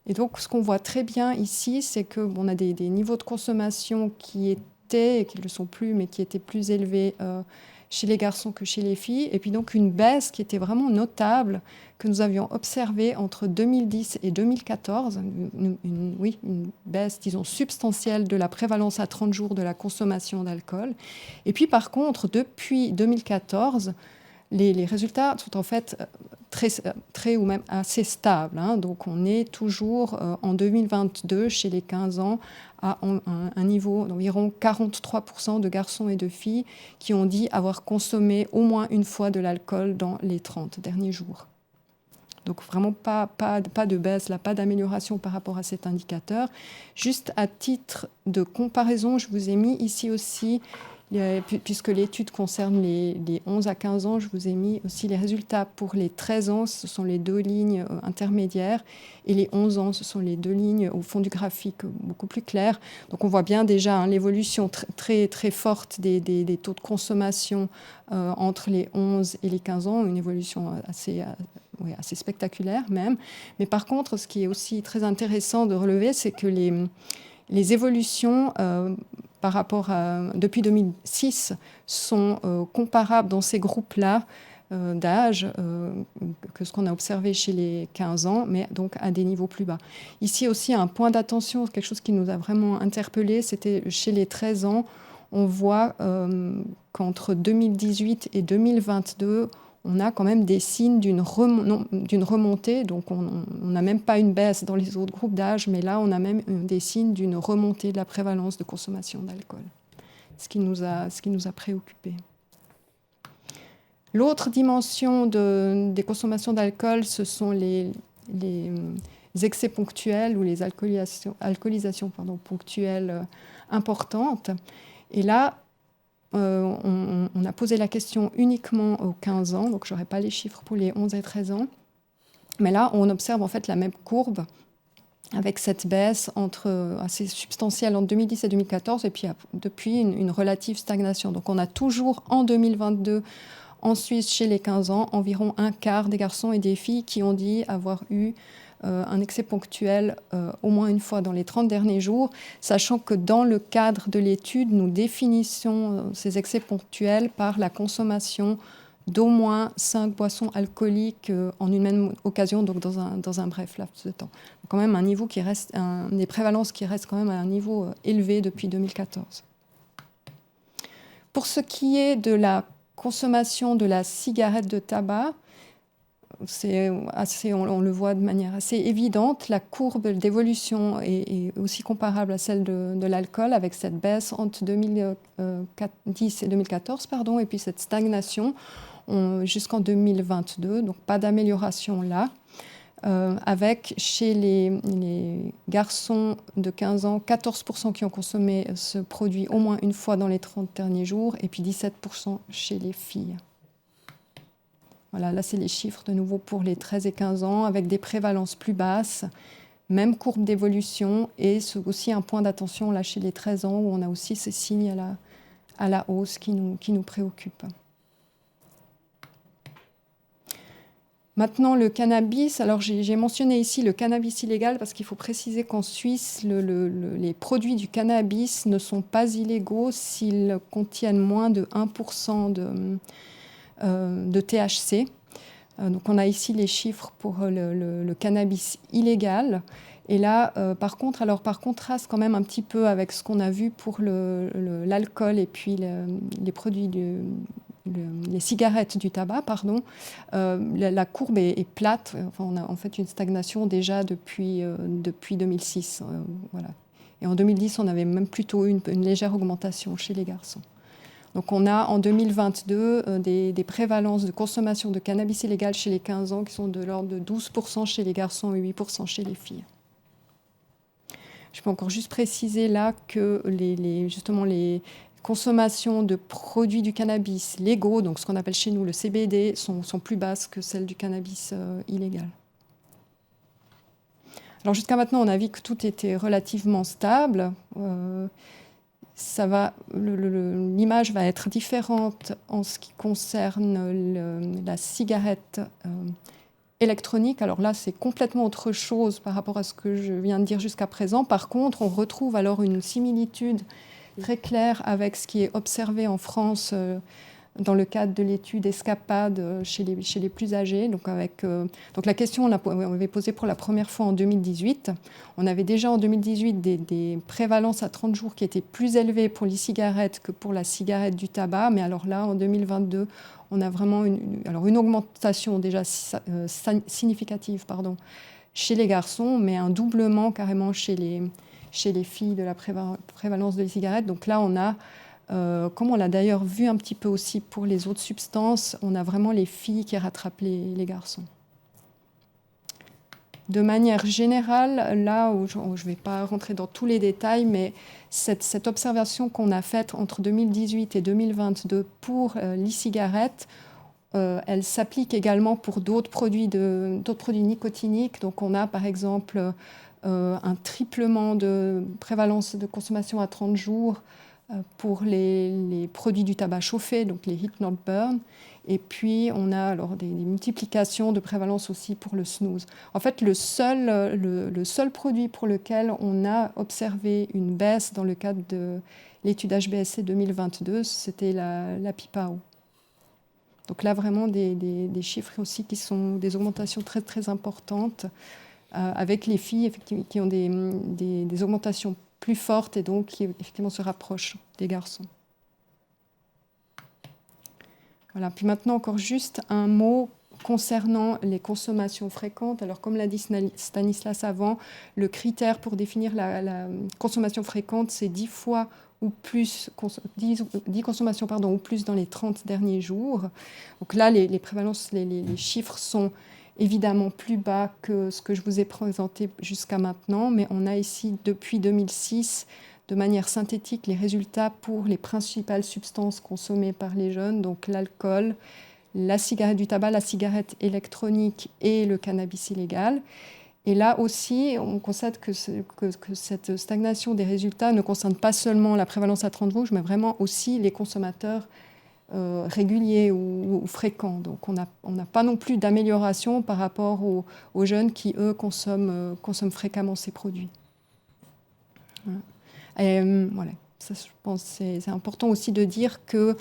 Et donc ce qu'on voit très bien ici, c'est qu'on a des niveaux de consommation qui étaient, et qui ne le sont plus, mais qui étaient plus élevés chez les garçons que chez les filles, et puis donc une baisse qui était vraiment notable, que nous avions observée entre 2010 et 2014, une baisse, disons, substantielle de la prévalence à 30 jours de la consommation d'alcool. Et puis par contre, depuis 2014, les résultats sont en fait très ou même assez stables. Donc on est toujours en 2022 chez les 15 ans à un niveau d'environ 43% de garçons et de filles qui ont dit avoir consommé au moins une fois de l'alcool dans les 30 derniers jours. Donc vraiment pas de baisse, là, pas d'amélioration par rapport à cet indicateur. Juste à titre de comparaison, je vous ai mis ici aussi, puisque l'étude concerne les 11 à 15 ans, je vous ai mis aussi les résultats pour les 13 ans, ce sont les deux lignes intermédiaires, et les 11 ans, ce sont les deux lignes au fond du graphique beaucoup plus claires. Donc on voit bien déjà l'évolution très, très forte des taux de consommation entre les 11 et les 15 ans, une évolution assez spectaculaire même. Mais par contre, ce qui est aussi très intéressant de relever, c'est que les évolutions par rapport depuis 2006 sont comparables dans ces groupes-là d'âge que ce qu'on a observé chez les 15 ans, mais donc à des niveaux plus bas. Ici aussi, un point d'attention, quelque chose qui nous a vraiment interpellés, c'était chez les 13 ans, on voit qu'entre 2018 et 2022, on a quand même des signes d'une remontée, donc on n'a même pas une baisse dans les autres groupes d'âge, mais là on a même des signes d'une remontée de la prévalence de consommation d'alcool, ce qui nous a préoccupés. L'autre dimension des consommations d'alcool, ce sont les excès ponctuels ou les alcoolisations ponctuelles importantes. Et là, on a posé la question uniquement aux 15 ans, donc je n'aurai pas les chiffres pour les 11 et 13 ans. Mais là, on observe en fait la même courbe avec cette baisse assez substantielle entre 2010 et 2014, et puis depuis une relative stagnation. Donc on a toujours en 2022, en Suisse, chez les 15 ans, environ un quart des garçons et des filles qui ont dit avoir eu un excès ponctuel au moins une fois dans les 30 derniers jours, sachant que dans le cadre de l'étude, nous définissons ces excès ponctuels par la consommation d'au moins 5 boissons alcooliques en une même occasion, donc dans un bref laps de temps. Donc quand même un niveau qui reste, des prévalences qui restent quand même à un niveau élevé depuis 2014. Pour ce qui est de la consommation de la cigarette de tabac, on le voit de manière assez évidente. La courbe d'évolution est aussi comparable à celle de l'alcool, avec cette baisse entre 2010 et 2014, et puis cette stagnation jusqu'en 2022, donc pas d'amélioration là. Avec chez les garçons de 15 ans, 14% qui ont consommé ce produit au moins une fois dans les 30 derniers jours, et puis 17% chez les filles. Voilà, là, c'est les chiffres de nouveau pour les 13 et 15 ans, avec des prévalences plus basses, même courbe d'évolution, et c'est aussi un point d'attention là chez les 13 ans, où on a aussi ces signes à la hausse qui nous préoccupent. Maintenant, le cannabis. Alors, j'ai mentionné ici le cannabis illégal parce qu'il faut préciser qu'en Suisse, les produits du cannabis ne sont pas illégaux s'ils contiennent moins de 1% de THC. Donc on a ici les chiffres pour le cannabis illégal. Et là, par contraste quand même un petit peu avec ce qu'on a vu pour l'alcool et puis les produits, les cigarettes du tabac, la courbe est plate. Enfin, on a en fait une stagnation déjà depuis 2006. Voilà. Et en 2010, on avait même plutôt une légère augmentation chez les garçons. Donc on a en 2022 des prévalences de consommation de cannabis illégal chez les 15 ans qui sont de l'ordre de 12% chez les garçons et 8% chez les filles. Je peux encore juste préciser là que justement les consommations de produits du cannabis légaux, donc ce qu'on appelle chez nous le CBD, sont plus basses que celles du cannabis illégal. Alors jusqu'à maintenant, on a vu que tout était relativement stable. L'image va être différente en ce qui concerne la cigarette électronique. Alors là, c'est complètement autre chose par rapport à ce que je viens de dire jusqu'à présent. Par contre, on retrouve alors une similitude très claire avec ce qui est observé en France dans le cadre de l'étude Escapade chez les plus âgés. Donc la question, on avait posé pour la première fois en 2018. On avait déjà en 2018 des prévalences à 30 jours qui étaient plus élevées pour les cigarettes que pour la cigarette du tabac. Mais alors là, en 2022, on a vraiment une augmentation déjà significative chez les garçons, mais un doublement carrément chez les filles de la prévalence de cigarettes. Donc là, on a, comme on l'a d'ailleurs vu un petit peu aussi pour les autres substances, on a vraiment les filles qui rattrapent les garçons. De manière générale, là où je ne vais pas rentrer dans tous les détails, mais cette observation qu'on a faite entre 2018 et 2022 pour l'e-cigarette, elle s'applique également pour d'autres produits nicotiniques. Donc on a par exemple un triplement de prévalence de consommation à 30 jours pour les produits du tabac chauffé, donc les heat not burn. Et puis, on a alors des multiplications de prévalence aussi pour le snooze. En fait, le seul produit pour lequel on a observé une baisse dans le cadre de l'étude HBSC 2022, c'était la pipe à eau. Donc là, vraiment des chiffres aussi qui sont des augmentations très, très importantes, avec les filles effectivement, qui ont des augmentations plus fortes et donc qui effectivement se rapprochent des garçons. Voilà. Puis maintenant, encore juste un mot concernant les consommations fréquentes. Alors, comme l'a dit Stanislas avant, le critère pour définir la consommation fréquente, c'est 10 fois ou plus, 10 consommations ou plus dans les 30 derniers jours. Donc là, les prévalences, les chiffres sont évidemment plus bas que ce que je vous ai présenté jusqu'à maintenant, mais on a ici, depuis 2006, de manière synthétique, les résultats pour les principales substances consommées par les jeunes, donc l'alcool, la cigarette du tabac, la cigarette électronique et le cannabis illégal. Et là aussi, on constate que cette stagnation des résultats ne concerne pas seulement la prévalence à 30 jours, mais vraiment aussi les consommateurs réguliers ou fréquents. Donc on n'a pas non plus d'amélioration par rapport aux jeunes qui, eux, consomment fréquemment ces produits. Voilà. Et, voilà. Ça, je pense que c'est important aussi de dire que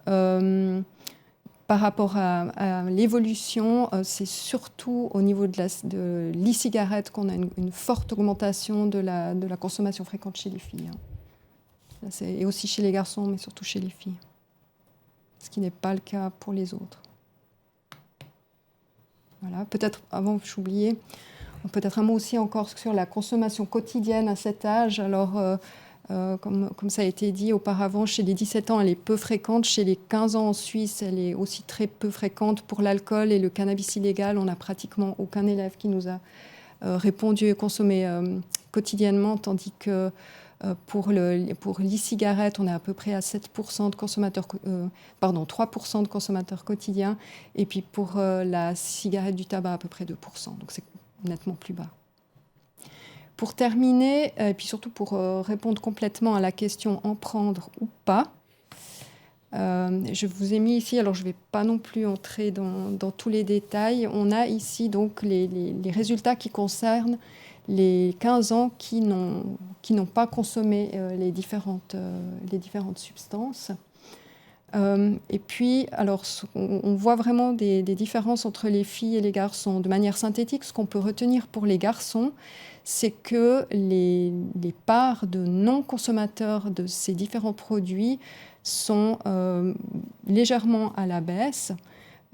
par rapport à l'évolution, c'est surtout au niveau de l'e-cigarette qu'on a une forte augmentation de la consommation fréquente chez les filles. Et aussi chez les garçons, mais surtout chez les filles. Ce qui n'est pas le cas pour les autres. Voilà. Peut-être, avant, j'oubliais, peut-être un mot aussi encore sur la consommation quotidienne à cet âge. Alors, comme ça a été dit auparavant, chez les 17 ans, elle est peu fréquente. Chez les 15 ans en Suisse, elle est aussi très peu fréquente. Pour l'alcool et le cannabis illégal, on n'a pratiquement aucun élève qui nous a répondu et consommé quotidiennement, tandis que pour l'e-cigarette, on est à peu près à 7% de consommateurs, 3% de consommateurs quotidiens. Et puis pour la cigarette du tabac, à peu près 2%. Donc c'est nettement plus bas. Pour terminer, et puis surtout pour répondre complètement à la question en prendre ou pas, je vous ai mis ici, alors je ne vais pas non plus entrer dans tous les détails, on a ici donc les résultats qui concernent les 15 ans qui n'ont pas consommé les différentes substances. Et puis, alors, on voit vraiment des différences entre les filles et les garçons. De manière synthétique, ce qu'on peut retenir pour les garçons, c'est que les parts de non-consommateurs de ces différents produits sont légèrement à la baisse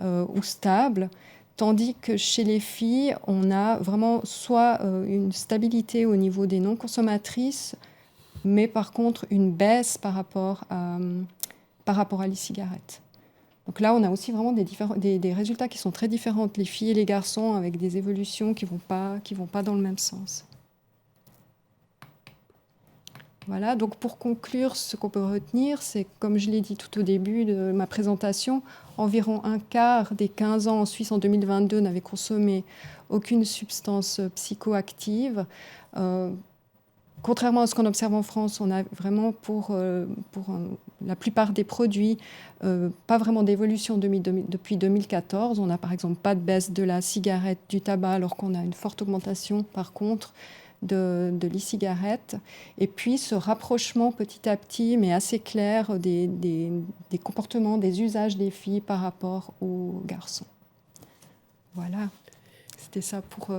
ou stables, tandis que chez les filles, on a vraiment soit une stabilité au niveau des non-consommatrices, mais par contre une baisse par rapport par rapport à l'e-cigarette. Donc là, on a aussi vraiment des résultats qui sont très différents, les filles et les garçons, avec des évolutions qui vont pas dans le même sens. Voilà, donc pour conclure, ce qu'on peut retenir, c'est, comme je l'ai dit tout au début de ma présentation, environ un quart des 15 ans en Suisse en 2022 n'avaient consommé aucune substance psychoactive. Contrairement à ce qu'on observe en France, on a vraiment pour la plupart des produits pas vraiment d'évolution depuis 2014. On n'a par exemple pas de baisse de la cigarette, du tabac, alors qu'on a une forte augmentation par contre de l'e-cigarette. Et puis ce rapprochement petit à petit, mais assez clair, des comportements, des usages des filles par rapport aux garçons. Voilà, c'était ça pour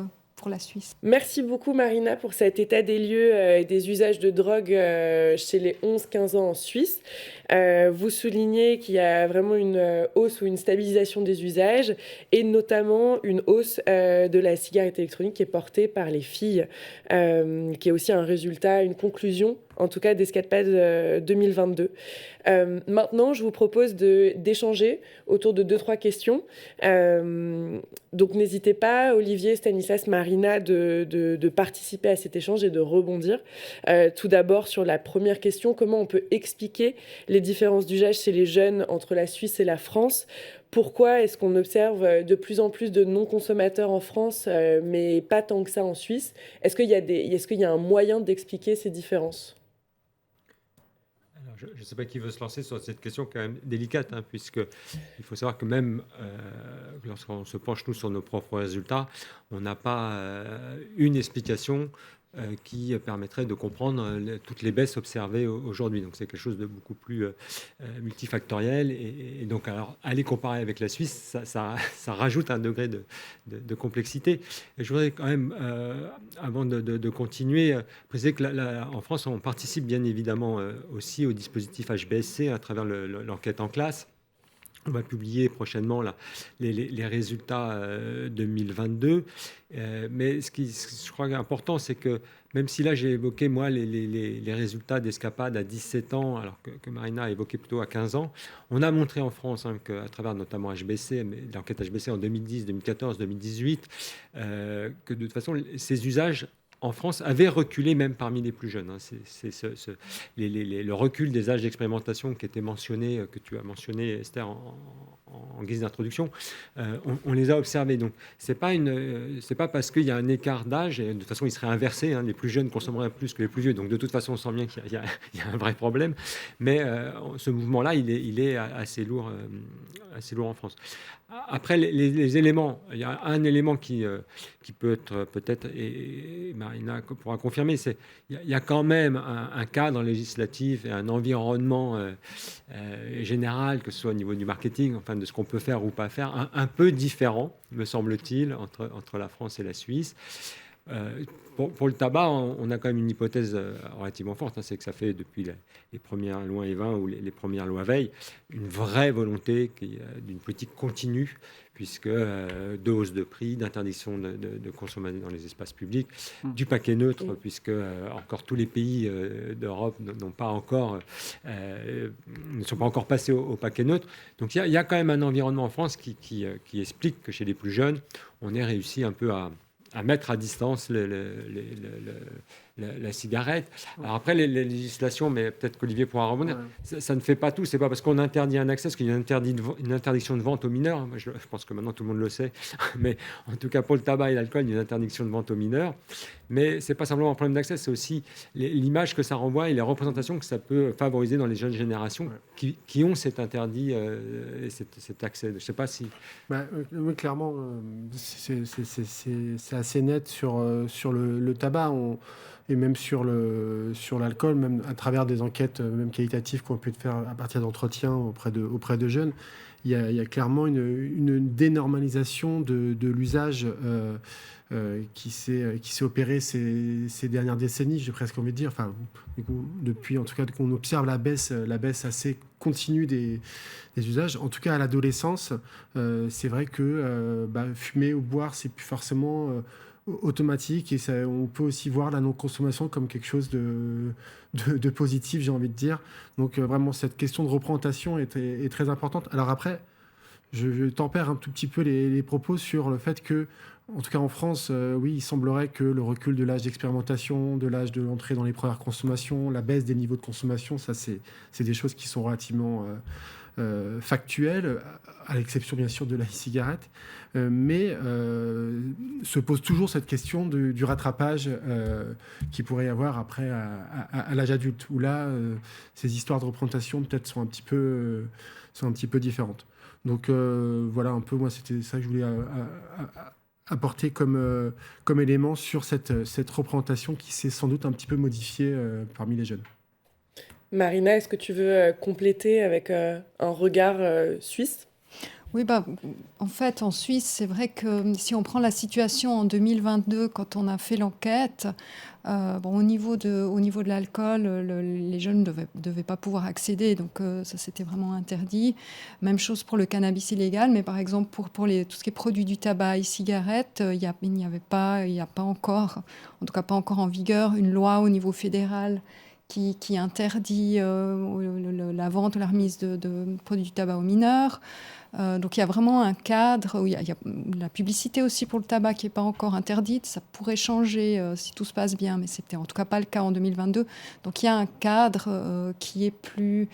la Suisse. Merci beaucoup Marina pour cet état des lieux et des usages de drogue chez les 11-15 ans en Suisse. Vous soulignez qu'il y a vraiment une hausse ou une stabilisation des usages et notamment une hausse de la cigarette électronique qui est portée par les filles, qui est aussi un résultat, une conclusion en tout cas d'Escapade 2022. Maintenant, je vous propose d'échanger autour de 2-3 questions. Donc n'hésitez pas, Olivier, Stanislas, Marina, de participer à cet échange et de rebondir. Tout d'abord, sur la première question, comment on peut expliquer les différences d'usage chez les jeunes entre la Suisse et la France ? Pourquoi est-ce qu'on observe de plus en plus de non-consommateurs en France, mais pas tant que ça en Suisse ? Est-ce qu'il y a un moyen d'expliquer ces différences ? Je ne sais pas qui veut se lancer sur cette question quand même délicate, puisqu'il faut savoir que même lorsqu'on se penche nous sur nos propres résultats, on n'a pas une explication qui permettrait de comprendre toutes les baisses observées aujourd'hui. Donc c'est quelque chose de beaucoup plus multifactoriel. Et donc alors, aller comparer avec la Suisse, ça rajoute un degré de complexité. Et je voudrais quand même, avant de continuer, préciser qu'en France, on participe bien évidemment aussi au dispositif HBSC à travers l'enquête en classe. On va publier prochainement les résultats 2022. Mais ce qui, je crois, important, c'est que même si là, j'ai évoqué, moi, les résultats d'Escapade à 17 ans, alors que Marina a évoqué plutôt à 15 ans, on a montré en France, qu'à travers notamment HBC, mais l'enquête HBC en 2010, 2014, 2018, que de toute façon, ces usages en France avait reculé même parmi les plus jeunes. Le recul des âges d'expérimentation qui était mentionné, que tu as mentionné, Esther, en guise d'introduction, on les a observés. Donc, c'est pas parce qu'il y a un écart d'âge, et de toute façon, il serait inversé, les plus jeunes consommeraient plus que les plus vieux. Donc, de toute façon, on sent bien qu'il y a un vrai problème. Mais ce mouvement-là, il est assez lourd en France. Après, les éléments, il y a un élément qui peut être peut-être, et Marina pourra confirmer, c'est il y a quand même un cadre législatif et un environnement général, que ce soit au niveau du marketing, enfin de ce qu'on peut faire ou pas faire, un peu différent, me semble-t-il, entre la France et la Suisse. Pour le tabac, on a quand même une hypothèse relativement forte, c'est que ça fait depuis les premières lois E20 ou les premières lois Veil une vraie volonté d'une politique continue, puisque de hausse de prix, d'interdiction de consommer dans les espaces publics, du paquet neutre, puisque encore tous les pays d'Europe ne sont pas encore passés au paquet neutre. Donc il y a quand même un environnement en France qui explique que chez les plus jeunes, on ait réussi un peu à mettre à distance la cigarette. Alors après, les législations, mais peut-être qu'Olivier pourra rebondir, ça ne fait pas tout. C'est pas parce qu'on interdit un accès, parce qu'il y a une interdiction de vente aux mineurs. Moi, je pense que maintenant, tout le monde le sait. Mais en tout cas, pour le tabac et l'alcool, il y a une interdiction de vente aux mineurs. Mais ce n'est pas simplement un problème d'accès, c'est aussi l'image que ça renvoie et les représentations que ça peut favoriser dans les jeunes générations qui ont cet interdit et cet accès. Je ne sais pas si... Oui, clairement, c'est assez net sur le tabac et même sur l'alcool, même à travers des enquêtes même qualitatives qu'on peut faire à partir d'entretiens auprès de jeunes. Il y a clairement une dénormalisation de l'usage qui s'est opéré ces dernières décennies, j'ai presque envie de dire. Enfin, depuis en tout cas qu'on observe la baisse assez continue des usages. En tout cas, à l'adolescence, c'est vrai que fumer ou boire, c'est plus forcément automatique et on peut aussi voir la non-consommation comme quelque chose de positif, j'ai envie de dire. Donc vraiment, cette question de représentation est très importante. Alors après, je tempère un tout petit peu les propos sur le fait que, en tout cas en France, oui, il semblerait que le recul de l'âge d'expérimentation, de l'âge de l'entrée dans les premières consommations, la baisse des niveaux de consommation, ça c'est des choses qui sont relativement factuelles, à l'exception bien sûr de la e-cigarette, mais se pose toujours cette question du rattrapage qu'il pourrait y avoir après à l'âge adulte, où là, ces histoires de représentation peut-être sont un petit peu différentes. Donc voilà, un peu, moi, c'était ça que je voulais apporter comme élément sur cette représentation qui s'est sans doute un petit peu modifiée parmi les jeunes. Marina, est-ce que tu veux compléter avec un regard suisse ? Oui, en fait, en Suisse, c'est vrai que si on prend la situation en 2022, quand on a fait l'enquête, au niveau de l'alcool, les jeunes ne devaient pas pouvoir accéder, donc ça c'était vraiment interdit. Même chose pour le cannabis illégal, mais par exemple pour tout ce qui est produit du tabac et cigarettes, il n'y a pas encore, en tout cas pas encore en vigueur, une loi au niveau fédéral qui interdit la vente ou la remise de produits du tabac aux mineurs. Donc il y a vraiment un cadre où il y a la publicité aussi pour le tabac qui n'est pas encore interdite. Ça pourrait changer si tout se passe bien, mais c'était en tout cas pas le cas en 2022. Donc il y a un cadre qui est plus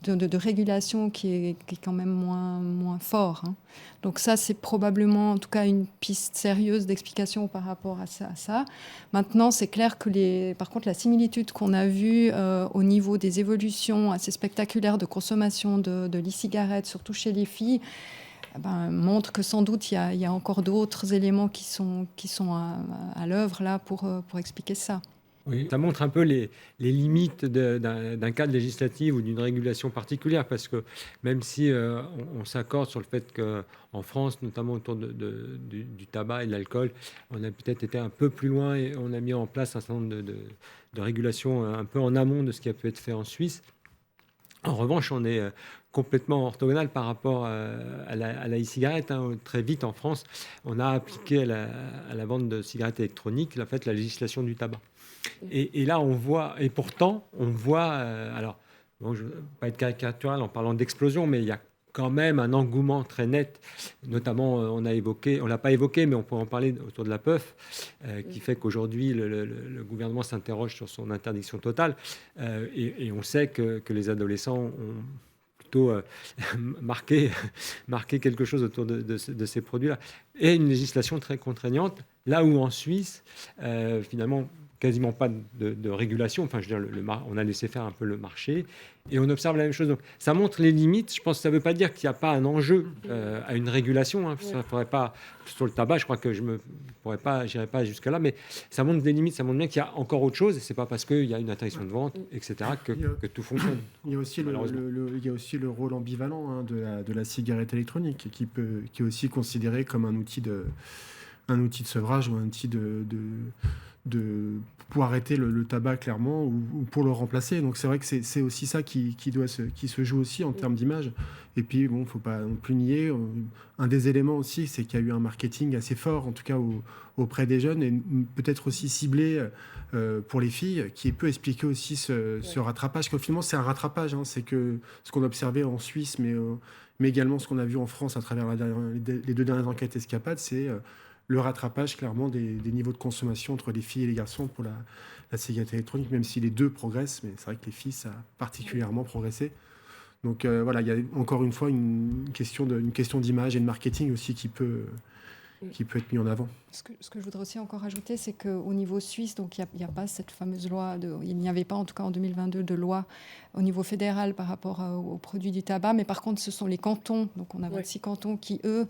de régulation qui est quand même moins fort. Hein. Donc ça, c'est probablement en tout cas une piste sérieuse d'explication par rapport à ça. Maintenant, c'est clair que par contre, la similitude qu'on a vue au niveau des évolutions assez spectaculaires de consommation de l'e-cigarette, surtout chez les filles, montre que sans doute il y a encore d'autres éléments qui sont à l'œuvre là pour expliquer ça. Oui, ça montre un peu les limites d'un cadre législatif ou d'une régulation particulière, parce que même si on s'accorde sur le fait qu'en France, notamment autour du tabac et de l'alcool, on a peut-être été un peu plus loin et on a mis en place un certain nombre de régulations un peu en amont de ce qui a pu être fait en Suisse. En revanche, on est complètement orthogonal par rapport à la e-cigarette. Hein. Très vite, en France, on a appliqué à la vente de cigarettes électroniques la législation du tabac. Et là, on voit, et pourtant, on voit, alors, bon, je ne veux pas être caricatural en parlant d'explosion, mais il y a quand même un engouement très net, notamment, on ne l'a pas évoqué, mais on peut en parler autour de la puff, qui fait qu'aujourd'hui, le gouvernement s'interroge sur son interdiction totale, et on sait que les adolescents ont plutôt marqué quelque chose autour de ces produits-là, et une législation très contraignante, là où en Suisse, finalement, quasiment pas de régulation. Enfin, je veux dire, on a laissé faire un peu le marché et on observe la même chose. Donc, ça montre les limites. Je pense que ça ne veut pas dire qu'il n'y a pas un enjeu à une régulation. Hein. Ça faudrait pas, sur le tabac, je crois que je n'irai pas jusqu'à là, mais ça montre des limites. Ça montre bien qu'il y a encore autre chose. Et c'est pas parce qu'il y a une interdiction de vente, etc., que tout fonctionne. Il y a aussi le rôle ambivalent de la cigarette électronique, qui est aussi considéré comme un outil de sevrage ou un outil pour arrêter le tabac clairement ou pour le remplacer. Donc c'est vrai que c'est aussi ça qui se joue aussi en termes d'image. Et puis bon, faut pas non plus nier. Un des éléments aussi, c'est qu'il y a eu un marketing assez fort, en tout cas auprès des jeunes, et peut-être aussi ciblé pour les filles, qui peut expliquer aussi ce rattrapage. Que finalement c'est un rattrapage. Hein. C'est que ce qu'on a observé en Suisse, mais également ce qu'on a vu en France à travers les 2 dernières enquêtes Escapade, c'est le rattrapage clairement des niveaux de consommation entre les filles et les garçons pour la cigarette électronique, même si les deux progressent, mais c'est vrai que les filles, ça a particulièrement progressé. Donc voilà, il y a encore une fois une question d'image et de marketing aussi qui peut être mis en avant. Ce que je voudrais aussi encore ajouter, c'est qu'au niveau suisse, donc il n'y a pas cette fameuse loi, il n'y avait pas en tout cas en 2022 de loi au niveau fédéral par rapport aux produits du tabac, mais par contre ce sont les cantons, donc on a 26 cantons qui eux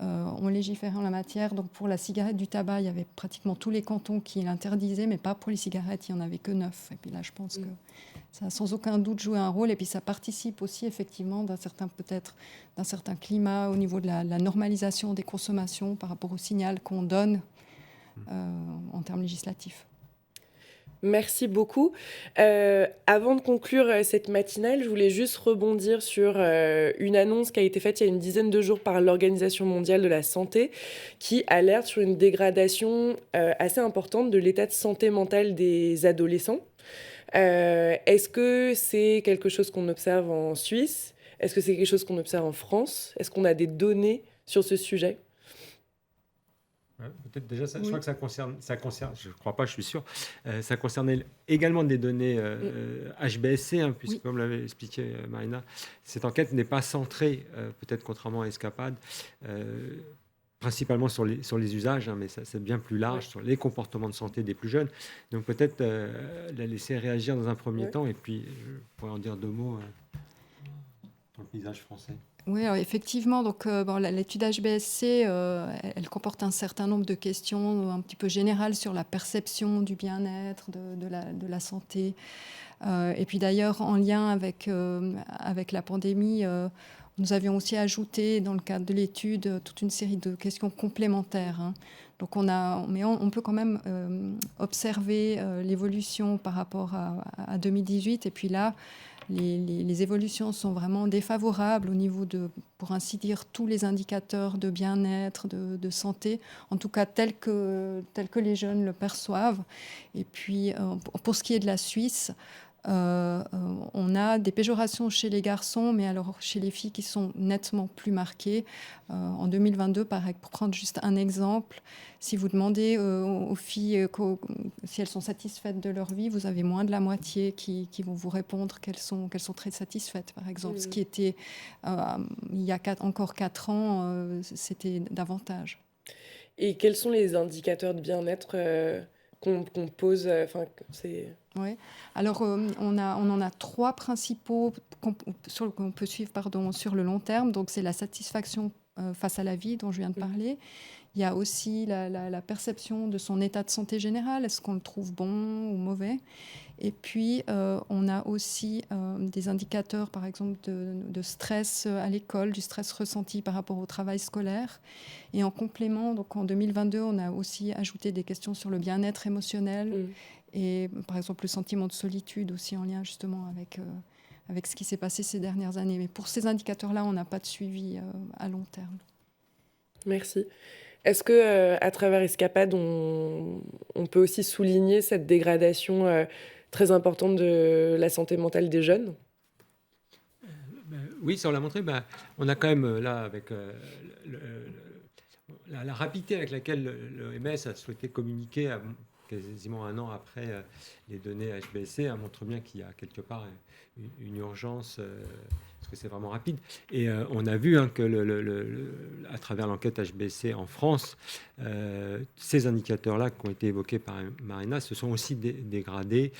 ont légiféré en la matière. Donc pour la cigarette du tabac, il y avait pratiquement tous les cantons qui l'interdisaient, mais pas pour les cigarettes, il n'y en avait que 9. Et puis là je pense que ça a sans aucun doute joué un rôle, et puis ça participe aussi effectivement d'un certain climat au niveau de la normalisation des consommations par rapport au signal qu'on donne en termes législatifs. Merci beaucoup. Avant de conclure cette matinale, je voulais juste rebondir sur une annonce qui a été faite il y a une dizaine de jours par l'Organisation mondiale de la santé, qui alerte sur une dégradation assez importante de l'état de santé mentale des adolescents. Est-ce que c'est quelque chose qu'on observe en Suisse? Est-ce que c'est quelque chose qu'on observe en France? Est-ce qu'on a des données sur ce sujet? Ouais, peut-être déjà, je Oui. crois que ça concerne, je ne crois pas, je suis sûr, ça concernait également des données HBSC, hein, puisque Oui. comme l'avait expliqué Marina, cette enquête n'est pas centrée, peut-être contrairement à Escapade, principalement sur les usages, hein, mais ça, c'est bien plus large, sur les comportements de santé des plus jeunes. Donc peut-être la laisser réagir dans un premier temps, et puis je pourrais en dire deux mots sur le paysage français. Oui, alors effectivement, donc, l'étude HBSC, elle comporte un certain nombre de questions un petit peu générales sur la perception du bien-être, de la santé. Et puis d'ailleurs, en lien avec la pandémie, nous avions aussi ajouté dans le cadre de l'étude toute une série de questions complémentaires, hein. Donc on peut quand même observer l'évolution par rapport à 2018. Et puis là, les évolutions sont vraiment défavorables au niveau de, pour ainsi dire, tous les indicateurs de bien-être, de santé, en tout cas tels que les jeunes le perçoivent. Et puis, pour ce qui est de la Suisse, on a des péjorations chez les garçons, mais alors chez les filles qui sont nettement plus marquées. En 2022, pareil, pour prendre juste un exemple, si vous demandez aux filles si elles sont satisfaites de leur vie, vous avez moins de la moitié qui vont vous répondre qu'elles sont très satisfaites, par exemple. Ce qui était, il y a encore 4 ans, c'était davantage. Et quels sont les indicateurs de bien-être qu'on pose Oui. Alors, on en a 3 principaux qu'on peut suivre sur le long terme. Donc, c'est la satisfaction face à la vie dont je viens de parler. Il y a aussi la perception de son état de santé général. Est-ce qu'on le trouve bon ou mauvais? Et puis, on a aussi des indicateurs, par exemple, de stress à l'école, du stress ressenti par rapport au travail scolaire. Et en complément, donc en 2022, on a aussi ajouté des questions sur le bien-être émotionnel et, par exemple, le sentiment de solitude aussi en lien justement avec ce qui s'est passé ces dernières années. Mais pour ces indicateurs-là, on n'a pas de suivi à long terme. Merci. Est-ce que à travers Escapade, on peut aussi souligner cette dégradation très importante de la santé mentale des jeunes? Oui, ça on l'a montré. On a quand même là, avec la rapidité avec laquelle l'OMS a souhaité communiquer quasiment un an après les données HBSC, montre bien qu'il y a quelque part une urgence, parce que c'est vraiment rapide. Et on a vu que à travers l'enquête HBSC en France, ces indicateurs-là qui ont été évoqués par Marina se sont aussi dégradés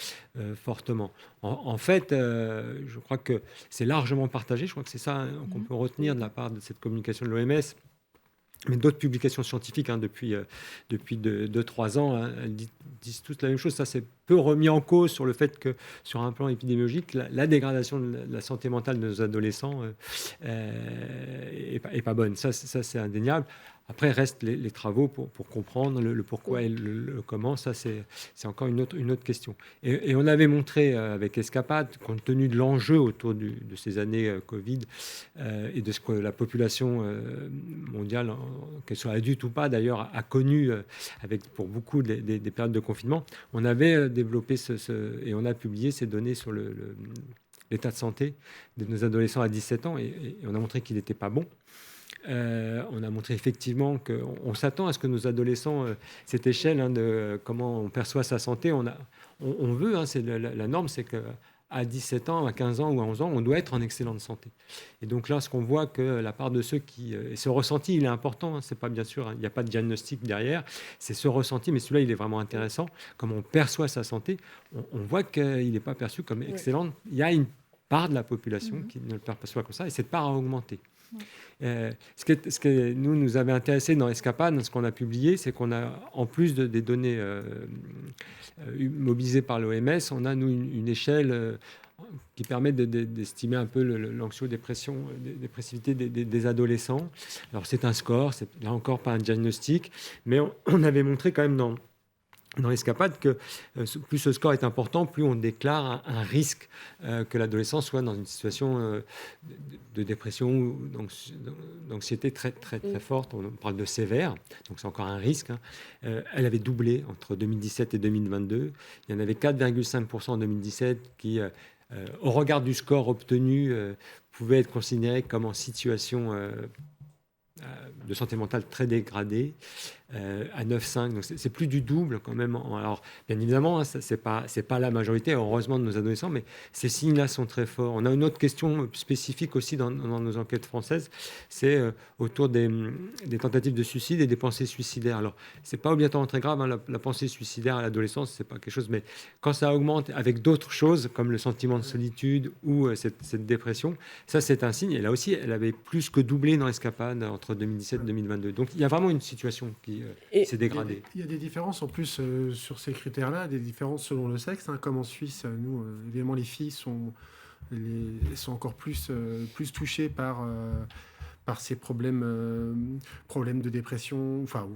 fortement. En fait, je crois que c'est largement partagé. Je crois que c'est ça qu'on peut retenir de la part de cette communication de l'OMS. Mais d'autres publications scientifiques depuis 2-3 ans, elles disent toutes la même chose. Ça, c'est peu remis en cause sur le fait que, sur un plan épidémiologique, la dégradation de la santé mentale de nos adolescents est pas bonne. Ça, c'est indéniable. Après, restent les travaux pour comprendre le pourquoi et le comment. Ça, c'est encore une autre question. Et on avait montré avec Escapade, compte tenu de l'enjeu autour de ces années Covid et de ce que la population mondiale, qu'elle soit adulte ou pas d'ailleurs, a connu pour beaucoup des périodes de confinement. On avait développé et on a publié ces données sur l'état de santé de nos adolescents à 17 ans et on a montré qu'il n'était pas bon. On a montré effectivement qu'on s'attend à ce que nos adolescents, cette échelle de comment on perçoit sa santé, on veut, c'est la norme, c'est qu'à 17 ans, à 15 ans ou à 11 ans, on doit être en excellente santé. Et donc là, ce qu'on voit que la part de ceux qui... et ce ressenti, il est important, c'est pas bien sûr, il n'y a pas de diagnostic derrière, c'est ce ressenti, mais celui-là, il est vraiment intéressant. Comme on perçoit sa santé, on voit qu'il n'est pas perçu comme excellente. Il y a une part de la population qui ne le perçoit comme ça, et cette part a augmenté. Ce qui nous avait intéressé dans Escapade, dans ce qu'on a publié, c'est qu'on a, en plus des données mobilisées par l'OMS, on a, nous, une échelle qui permet d'estimer un peu l'anxio-dépressivité des adolescents. Alors, c'est un score, c'est là encore pas un diagnostic, mais on avait montré quand même dans l'escapade que plus ce score est important, plus on déclare un risque que l'adolescent soit dans une situation de dépression ou d'anxiété très, très, très forte. On parle de sévère, donc c'est encore un risque. Elle avait doublé entre 2017 et 2022. Il y en avait 4,5% en 2017 qui, au regard du score obtenu, pouvaient être considérés comme en situation de santé mentale très dégradée, à 9,5. Donc c'est plus du double quand même. Alors bien évidemment, c'est pas la majorité, heureusement, de nos adolescents, mais ces signes-là sont très forts. On a une autre question spécifique aussi dans nos enquêtes françaises, c'est autour des tentatives de suicide et des pensées suicidaires. Alors c'est pas obligatoirement très grave, hein, la pensée suicidaire à l'adolescence, c'est pas quelque chose, mais quand ça augmente avec d'autres choses comme le sentiment de solitude ou cette dépression, ça c'est un signe. Et là aussi, elle avait plus que doublé dans l'escapade entre 2017 et 2022. Donc il y a vraiment une situation qui s'est dégradée. Il y a des différences en plus sur ces critères-là, des différences selon le sexe. Hein, comme en Suisse, nous, évidemment, les filles sont encore plus touchées par ces problèmes de dépression, enfin,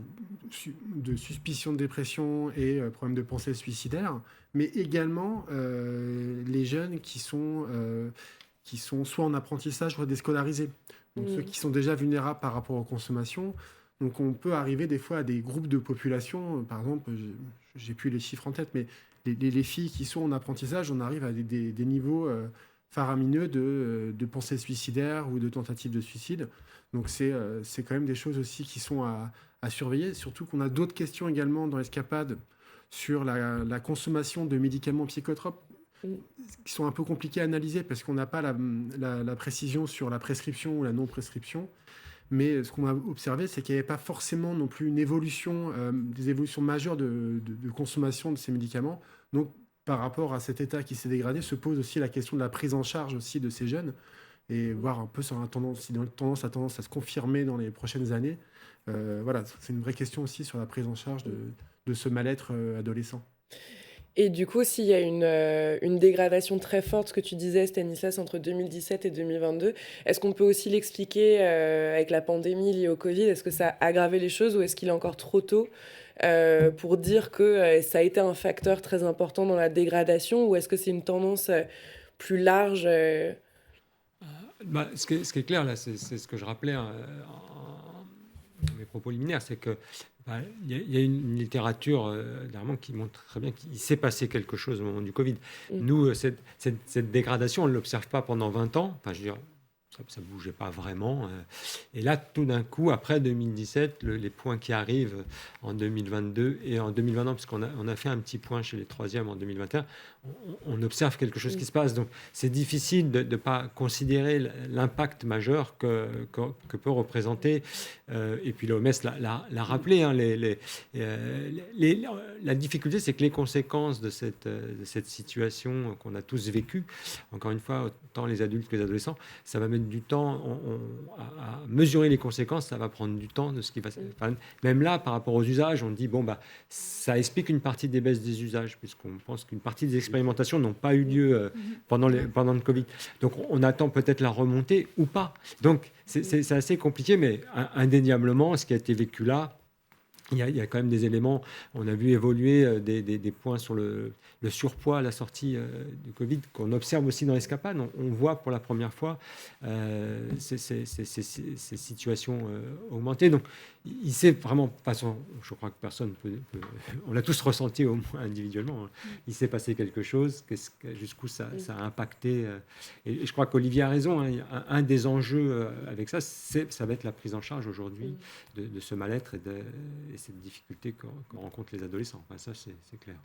de suspicion de dépression et problèmes de pensée suicidaire, mais également les jeunes qui sont soit en apprentissage, soit déscolarisés. Donc ceux qui sont déjà vulnérables par rapport aux consommations. Donc on peut arriver des fois à des groupes de population, par exemple, j'ai plus les chiffres en tête, mais les filles qui sont en apprentissage, on arrive à des niveaux faramineux de pensées suicidaires ou de tentatives de suicide. Donc c'est quand même des choses aussi qui sont à surveiller, surtout qu'on a d'autres questions également dans l'escapade sur la consommation de médicaments psychotropes qui sont un peu compliqués à analyser parce qu'on n'a pas la précision sur la prescription ou la non-prescription. Mais ce qu'on a observé, c'est qu'il n'y avait pas forcément non plus une évolution, des évolutions majeures de consommation de ces médicaments. Donc, par rapport à cet état qui s'est dégradé, se pose aussi la question de la prise en charge aussi de ces jeunes et voir un peu si la tendance a tendance à se confirmer dans les prochaines années. Voilà, c'est une vraie question aussi sur la prise en charge de ce mal-être adolescent. Et du coup, s'il y a une dégradation très forte, ce que tu disais, Stanislas, entre 2017 et 2022, est-ce qu'on peut aussi l'expliquer avec la pandémie liée au Covid? Est-ce que ça a aggravé les choses ou est-ce qu'il est encore trop tôt pour dire que ça a été un facteur très important dans la dégradation ou est-ce que c'est une tendance plus large Ce qui est clair, là, c'est ce que je rappelais dans mes propos liminaires, c'est que il y a une littérature dernièrement qui montre très bien qu'il s'est passé quelque chose au moment du Covid. Nous, cette dégradation, on ne l'observe pas pendant 20 ans. Enfin, je veux dire, ça ne bougeait pas vraiment. Et là, tout d'un coup, après 2017, les points qui arrivent en 2022 et en 2021, parce qu'on a fait un petit point chez les troisièmes en 2021, on observe quelque chose qui se passe. Donc, c'est difficile de ne pas considérer l'impact majeur que peut représenter. Et puis, l'OMS l'a rappelé. Hein, la difficulté, c'est que les conséquences de cette situation qu'on a tous vécue, encore une fois, autant les adultes que les adolescents, ça va mettre du temps à mesurer les conséquences, ça va prendre du temps de ce qui va. Enfin, même là, par rapport aux usages, on dit ça explique une partie des baisses des usages, puisqu'on pense qu'une partie des expérimentations n'ont pas eu lieu pendant le Covid. Donc, on attend peut-être la remontée ou pas. Donc, c'est assez compliqué, mais indéniablement, ce qui a été vécu là, il y a quand même des éléments. On a vu évoluer des points sur le surpoids à la sortie du Covid qu'on observe aussi dans l'escapade. On voit pour la première fois ces situations augmenter. Donc, il s'est vraiment, je crois que personne peut, on l'a tous ressenti au moins individuellement. Hein. Il s'est passé quelque chose. Jusqu'où ça a impacté. Et je crois qu'Olivier a raison. Hein, un des enjeux avec ça va être la prise en charge aujourd'hui de ce mal-être et cette difficulté qu'on rencontrent les adolescents. Enfin, ça, c'est clair.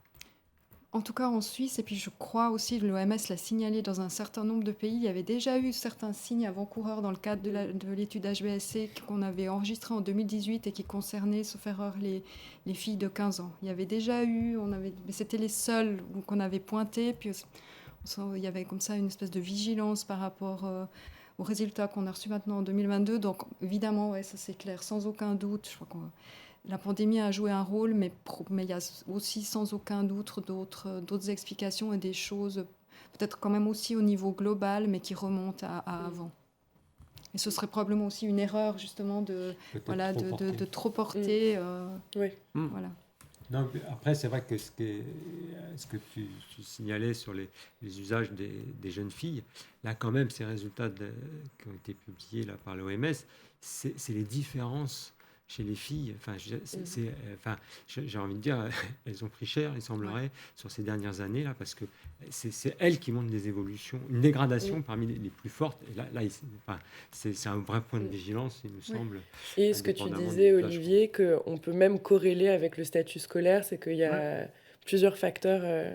En tout cas en Suisse, et puis je crois aussi que l'OMS l'a signalé dans un certain nombre de pays, il y avait déjà eu certains signes avant-coureurs dans le cadre de l'étude HBSC qu'on avait enregistrée en 2018 et qui concernait, sauf erreur, les filles de 15 ans. Il y avait déjà eu, mais c'était les seuls qu'on avait pointés, puis il y avait comme ça une espèce de vigilance par rapport aux résultats qu'on a reçus maintenant en 2022. Donc évidemment, ouais, ça c'est clair, sans aucun doute. Je crois que la pandémie a joué un rôle, mais il y a aussi sans aucun doute d'autres explications et des choses, peut-être quand même aussi au niveau global, mais qui remontent à avant. Et ce serait probablement aussi une erreur, justement, de trop porter. Oui. Voilà. Non, mais après, c'est vrai que ce que tu signalais sur les usages des jeunes filles, là, quand même, ces résultats qui ont été publiés là, par l'OMS, c'est les différences chez les filles. Enfin, j'ai envie de dire, elles ont pris cher, il semblerait, sur ces dernières années, là, parce que c'est elles qui montrent des évolutions, une dégradation parmi les plus fortes. Et c'est un vrai point de vigilance, il me semble. Et ce que tu indépendamment disais, de l'usage. Olivier, qu'on peut même corréler avec le statut scolaire, c'est qu'il y a plusieurs facteurs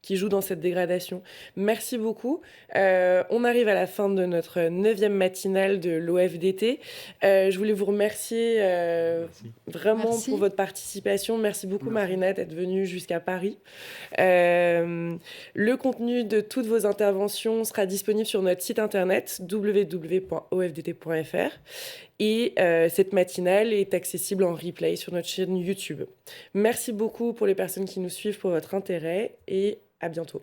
qui jouent dans cette dégradation. Merci beaucoup. On arrive à la fin de notre 9e matinale de l'OFDT. Je voulais vous remercier Merci. vraiment Merci. pour votre participation. Merci beaucoup, Merci. Marina, d'être venue jusqu'à Paris. Le contenu de toutes vos interventions sera disponible sur notre site internet www.ofdt.fr. Et cette matinale est accessible en replay sur notre chaîne YouTube. Merci beaucoup pour les personnes qui nous suivent pour votre intérêt et à bientôt.